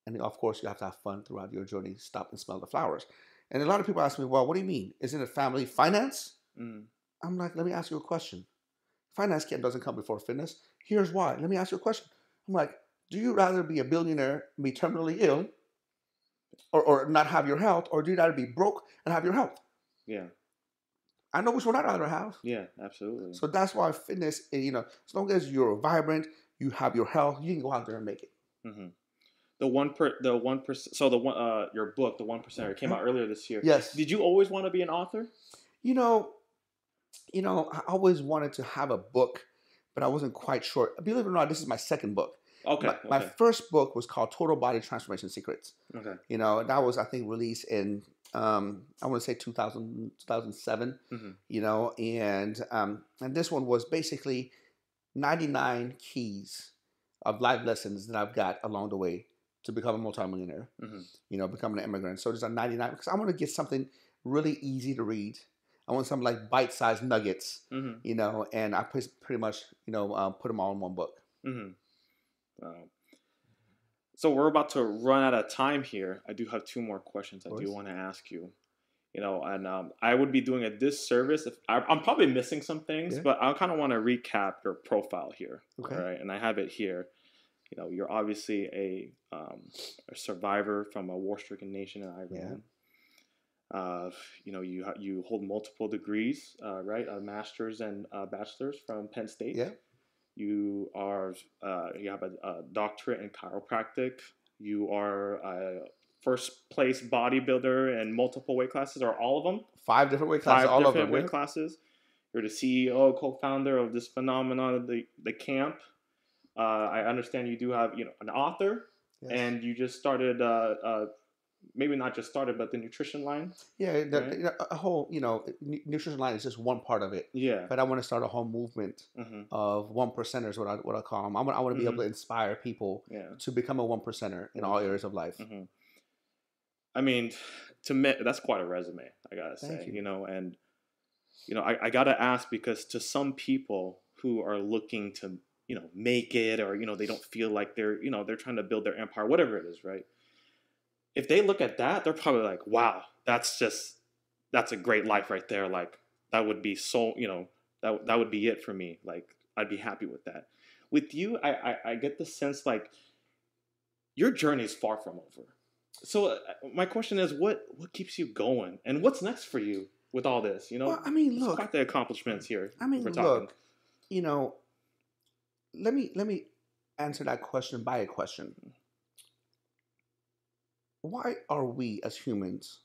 and then of course you have to have fun throughout your journey. Stop and smell the flowers. And a lot of people ask me, well, what do you mean? Isn't it family finance? Mhm. I'm like, let me ask you a question. Finance doesn't come before fitness. Here's why. Let me ask you a question. I'm like, do you rather be a billionaire and be terminally ill or not have your health, or do you rather be broke and have your health? Yeah. I know which one I'd rather have. Yeah. Absolutely. So that's why fitness, as long as you're vibrant, you have your health, you can go out there and make it. Mhm. The 1%. So the one, your book, the 1%, came out earlier this year. Yes. Did you always want to be an author? I always wanted to have a book, but I wasn't quite sure. Believe it or not, this is my second book. Okay. My first book was called Total Body Transformation Secrets. Okay. That was, I think, released in, I want to say 2007, and this one was basically 99 keys of life lessons that I've got along the way to become a multimillionaire, becoming an immigrant. So there's a 99, because I want to get something really easy to read. I want some like bite-sized nuggets, and I pretty much, put them all in one book. So we're about to run out of time here. I do have two more questions I do want to ask you. And I would be doing a disservice if I'm probably missing some things, but I kind of want to recap your profile here. Okay. All right, and I have it here. You're obviously a survivor from a war-stricken nation in Iran. Yeah. You hold multiple degrees, right? A master's and a bachelor's from Penn State. Yeah. You have a doctorate in chiropractic. You are a first place bodybuilder in multiple weight classes, or all of them? 5 different weight classes. Five different weight classes. You're the CEO, co-founder of this phenomenon, the camp. I understand you do have an author, and you just started maybe not just started, but the nutrition line. Yeah, a whole, nutrition line is just one part of it. Yeah. But I want to start a whole movement of 1%ers, what I call them. I want to be able to inspire people to become a 1%er in all areas of life. I mean, to me, that's quite a resume, I gotta say. Thank you. And I gotta ask, because to some people who are looking to make it, or they don't feel like they're they're trying to build their empire, whatever it is, right? If they look at that, they're probably like, wow, that's a great life right there. Like, that would be so, that would be it for me. Like, I'd be happy with that. With you, I get the sense like your journey is far from over. So my question is, what keeps you going, and what's next for you with all this? Well, I mean, look, quite the accomplishments here. I mean, look, let me answer that question by a question. Why are we as humans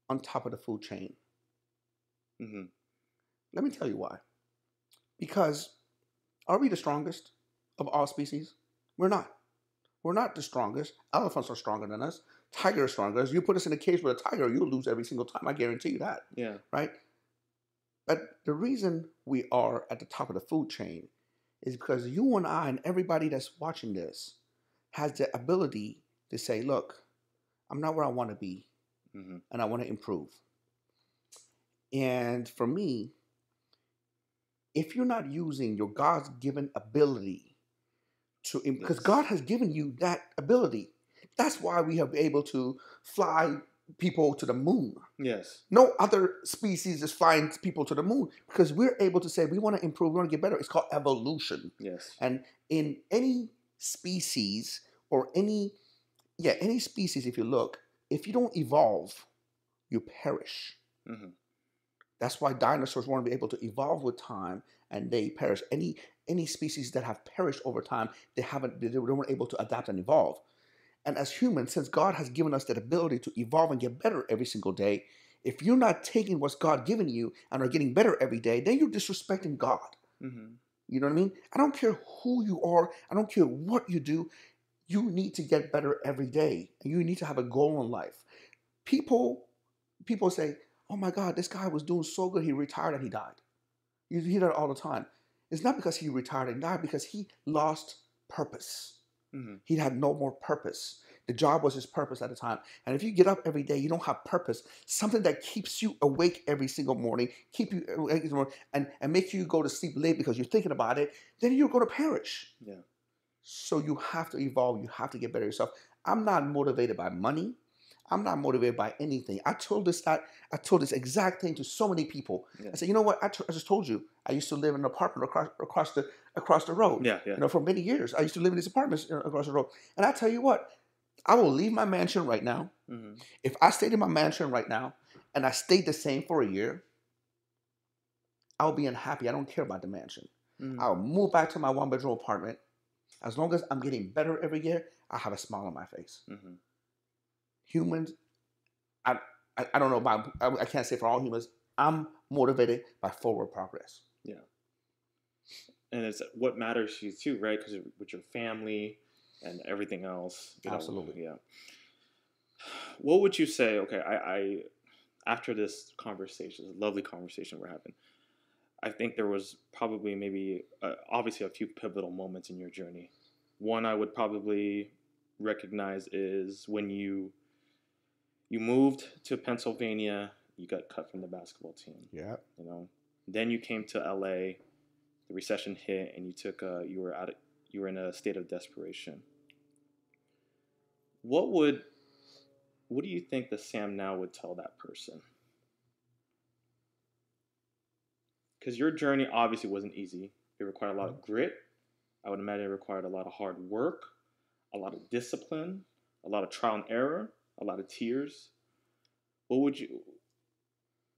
on top of the food chain? Let me tell you why. Because are we the strongest of all species? We're not. We're not the strongest. Elephants are stronger than us. Tigers are stronger. You put us in a cage with a tiger, you'll lose every single time. I guarantee you that. Yeah. Right? But the reason we are at the top of the food chain is because you and I and everybody that's watching this has the ability to say, look, I'm not where I want to be, and I want to improve. And for me, if you're not using your God's given ability because God has given you that ability, that's why we have been able to fly people to the moon. Yes. No other species is flying people to the moon, because we're able to say we want to improve, we want to get better. It's called evolution. Yes. And in any species or any species, if you look, if you don't evolve, you perish. That's why dinosaurs want to be able to evolve with time, and they perish. Any species that have perished over time, they weren't able to adapt and evolve. And as humans, since God has given us that ability to evolve and get better every single day, if you're not taking what's God given you and are getting better every day, then you're disrespecting God. You know what I mean? I don't care who you are. I don't care what you do. You need to get better every day, and you need to have a goal in life. People say, "Oh my God, this guy was doing so good. He retired and he died." You hear that all the time. It's not because he retired and died, because he lost purpose. Mm-hmm. He had no more purpose. The job was his purpose at the time. And if you get up every day, you don't have purpose, something that keeps you awake every single morning, keep you awake and make you go to sleep late because you're thinking about it, then you're going to perish. Yeah. So you have to evolve. You have to get better yourself. I'm not motivated by money. I'm not motivated by anything. I told this exact thing to so many people. Yeah. I said, you know what? I just told you. I used to live in an apartment across the road. Yeah, yeah. You know, for many years, I used to live in these apartments across the road. And I tell you what, I will leave my mansion right now. Mm-hmm. If I stayed in my mansion right now and I stayed the same for a year, I'll be unhappy. I don't care about the mansion. Mm-hmm. I'll move back to my one-bedroom apartment. As long as I'm getting better every year, I have a smile on my face. Mm-hmm. Humans, I don't know about, I can't say for all humans, I'm motivated by forward progress. Yeah. And it's what matters to you too, right? Because with your family and everything else. Absolutely. Yeah. What would you say, okay, I after this conversation, this lovely conversation we're having, I think there was probably maybe, obviously a few pivotal moments in your journey. One I would probably recognize is when you moved to Pennsylvania, you got cut from the basketball team. Yeah. You know, then you came to LA, the recession hit, and you were in a state of desperation. What do you think the Sam now would tell that person? Because your journey obviously wasn't easy. It required a lot of grit. I would imagine it required a lot of hard work, a lot of discipline, a lot of trial and error, a lot of tears.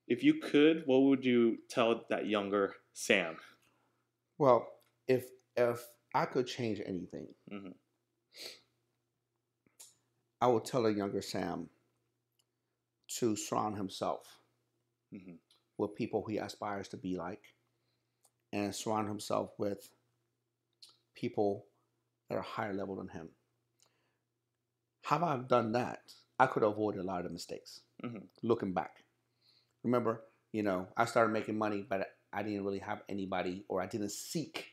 If you could, what would you tell that younger Sam? Well, if I could change anything, Mm-hmm. I would tell a younger Sam to surround himself Mm-hmm. with people he aspires to be like, and surround himself with people that are higher level than him. Have I done that? I could avoid a lot of the mistakes. Mm-hmm. Looking back, remember, I started making money, but I didn't really have anybody, or I didn't seek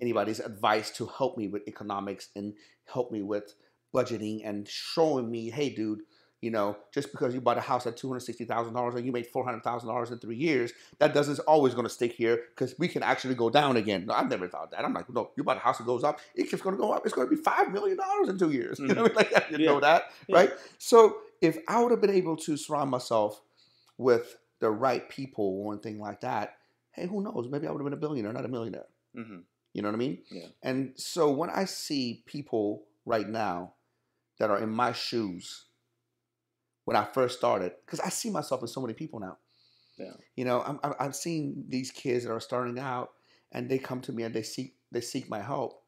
anybody's advice to help me with economics and help me with budgeting and showing me, hey, dude, just because you bought a house at $260,000 and you made $400,000 in 3 years, that doesn't always going to stick here, because we can actually go down again. No, I've never thought that. I'm like, no, you bought a house that goes up, it keeps going to go up. It's going to be $5 million in 2 years. Mm-hmm. You know what I mean? Like, know that, yeah. Right? So if I would have been able to surround myself with the right people or one thing like that, hey, who knows? Maybe I would have been a billionaire, not a millionaire. Mm-hmm. You know what I mean? Yeah. And so when I see people right now that are in my shoes when I first started, because I see myself in so many people now. Yeah. I've seen these kids that are starting out, and they come to me and they seek my help,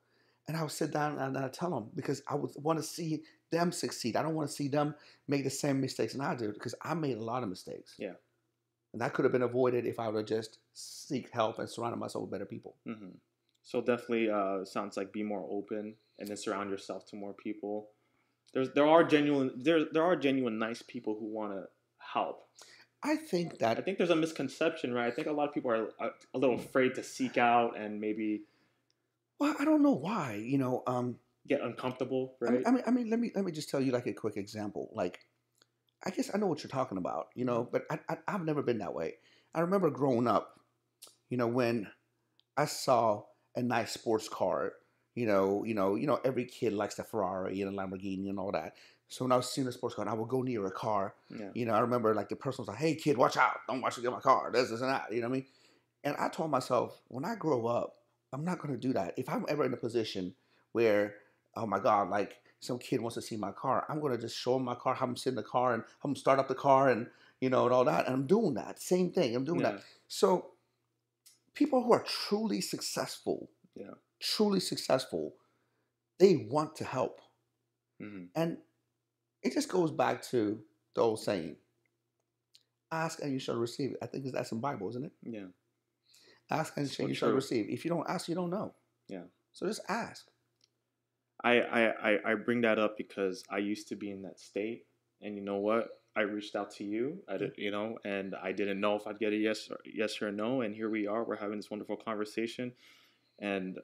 and I would sit down and I tell them, because I would want to see them succeed. I don't want to see them make the same mistakes that I did, because I made a lot of mistakes. Yeah. And that could have been avoided if I would have just seek help and surrounded myself with better people. Mm-hmm. So definitely sounds like be more open and then surround yourself to more people. There are genuine nice people who want to help. I think there's a misconception, right? I think a lot of people are a little afraid to seek out and maybe. Well, I don't know why. Get uncomfortable, right? I mean, let me just tell you like a quick example. Like, I guess I know what you're talking about, but I've never been that way. I remember growing up, when I saw a nice sports car, every kid likes the Ferrari and a Lamborghini and all that. So when I was seeing a sports car, I would go near a car. Yeah. I remember like the person was like, "Hey kid, watch out! Don't watch you get my car. This and that." You know what I mean? And I told myself, when I grow up, I'm not going to do that. If I'm ever in a position where, oh my God, like some kid wants to see my car, I'm going to just show him my car, have him sit in the car, and have him start up the car, and and all that. And I'm doing that. Same thing. I'm doing that. So people who are truly successful, they want to help. Mm-hmm. And it just goes back to the old saying, ask and you shall receive it. I think that's in the Bible, isn't it? Yeah. Ask and you shall receive. If you don't ask, you don't know. Yeah. So just ask. I bring that up because I used to be in that state, and you know what? I reached out to you, and I didn't know if I'd get a yes or no, and here we are. We're having this wonderful conversation, and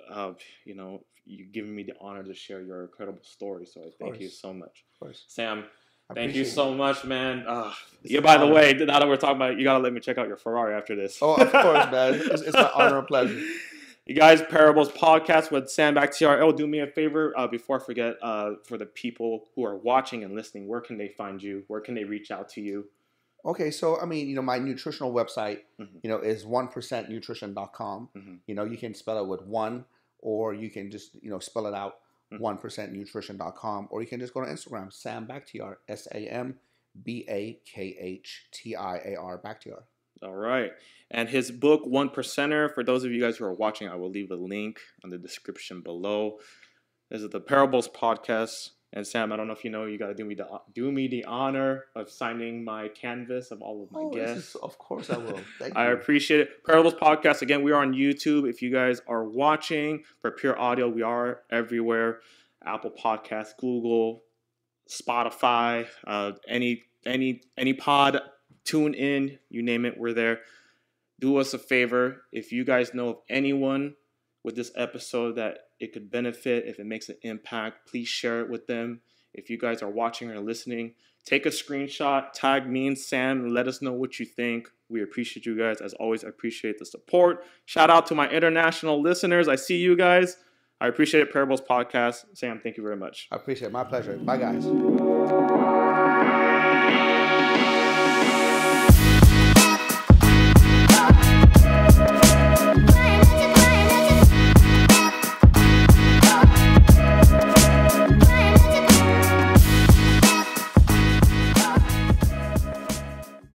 you giving me the honor to share your incredible story. So I thank you so much, of course. Sam. Thank you so much, man. By the way, now that we're talking about it, you gotta let me check out your Ferrari after this. Oh, of course, man. It's my honor and pleasure. You guys, Parables Podcast with Sam Bakhtiar. Oh, do me a favor before I forget, for the people who are watching and listening, where can they find you? Where can they reach out to you? Okay, so I mean, my nutritional website, is 1%nutrition.com. You can spell it with one, or you can just, spell it out, 1%nutrition.com, or you can just go to Instagram, Sam Bakhtiar, SAMBAKHTIAR, Bakhtiar. All right. And his book, One Percenter, for those of you guys who are watching, I will leave a link on the description below. This is the Parables Podcast. And Sam, I don't know if you know, you got to do me the honor of signing my canvas of all of my guests. Of course I will. Thank you. I appreciate it. Parables Podcast, again, we are on YouTube. If you guys are watching for pure audio, we are everywhere. Apple Podcasts, Google, Spotify, AnyPod, TuneIn, you name it, we're there. Do us a favor. If you guys know of anyone with this episode that it could benefit, if it makes an impact, please share it with them. If you guys are watching or listening, take a screenshot, tag me and Sam, and let us know what you think. We appreciate you guys. As always, I appreciate the support. Shout out to my international listeners. I see you guys. I appreciate it. Parables Podcast. Sam, thank you very much. I appreciate it. My pleasure. Bye, guys.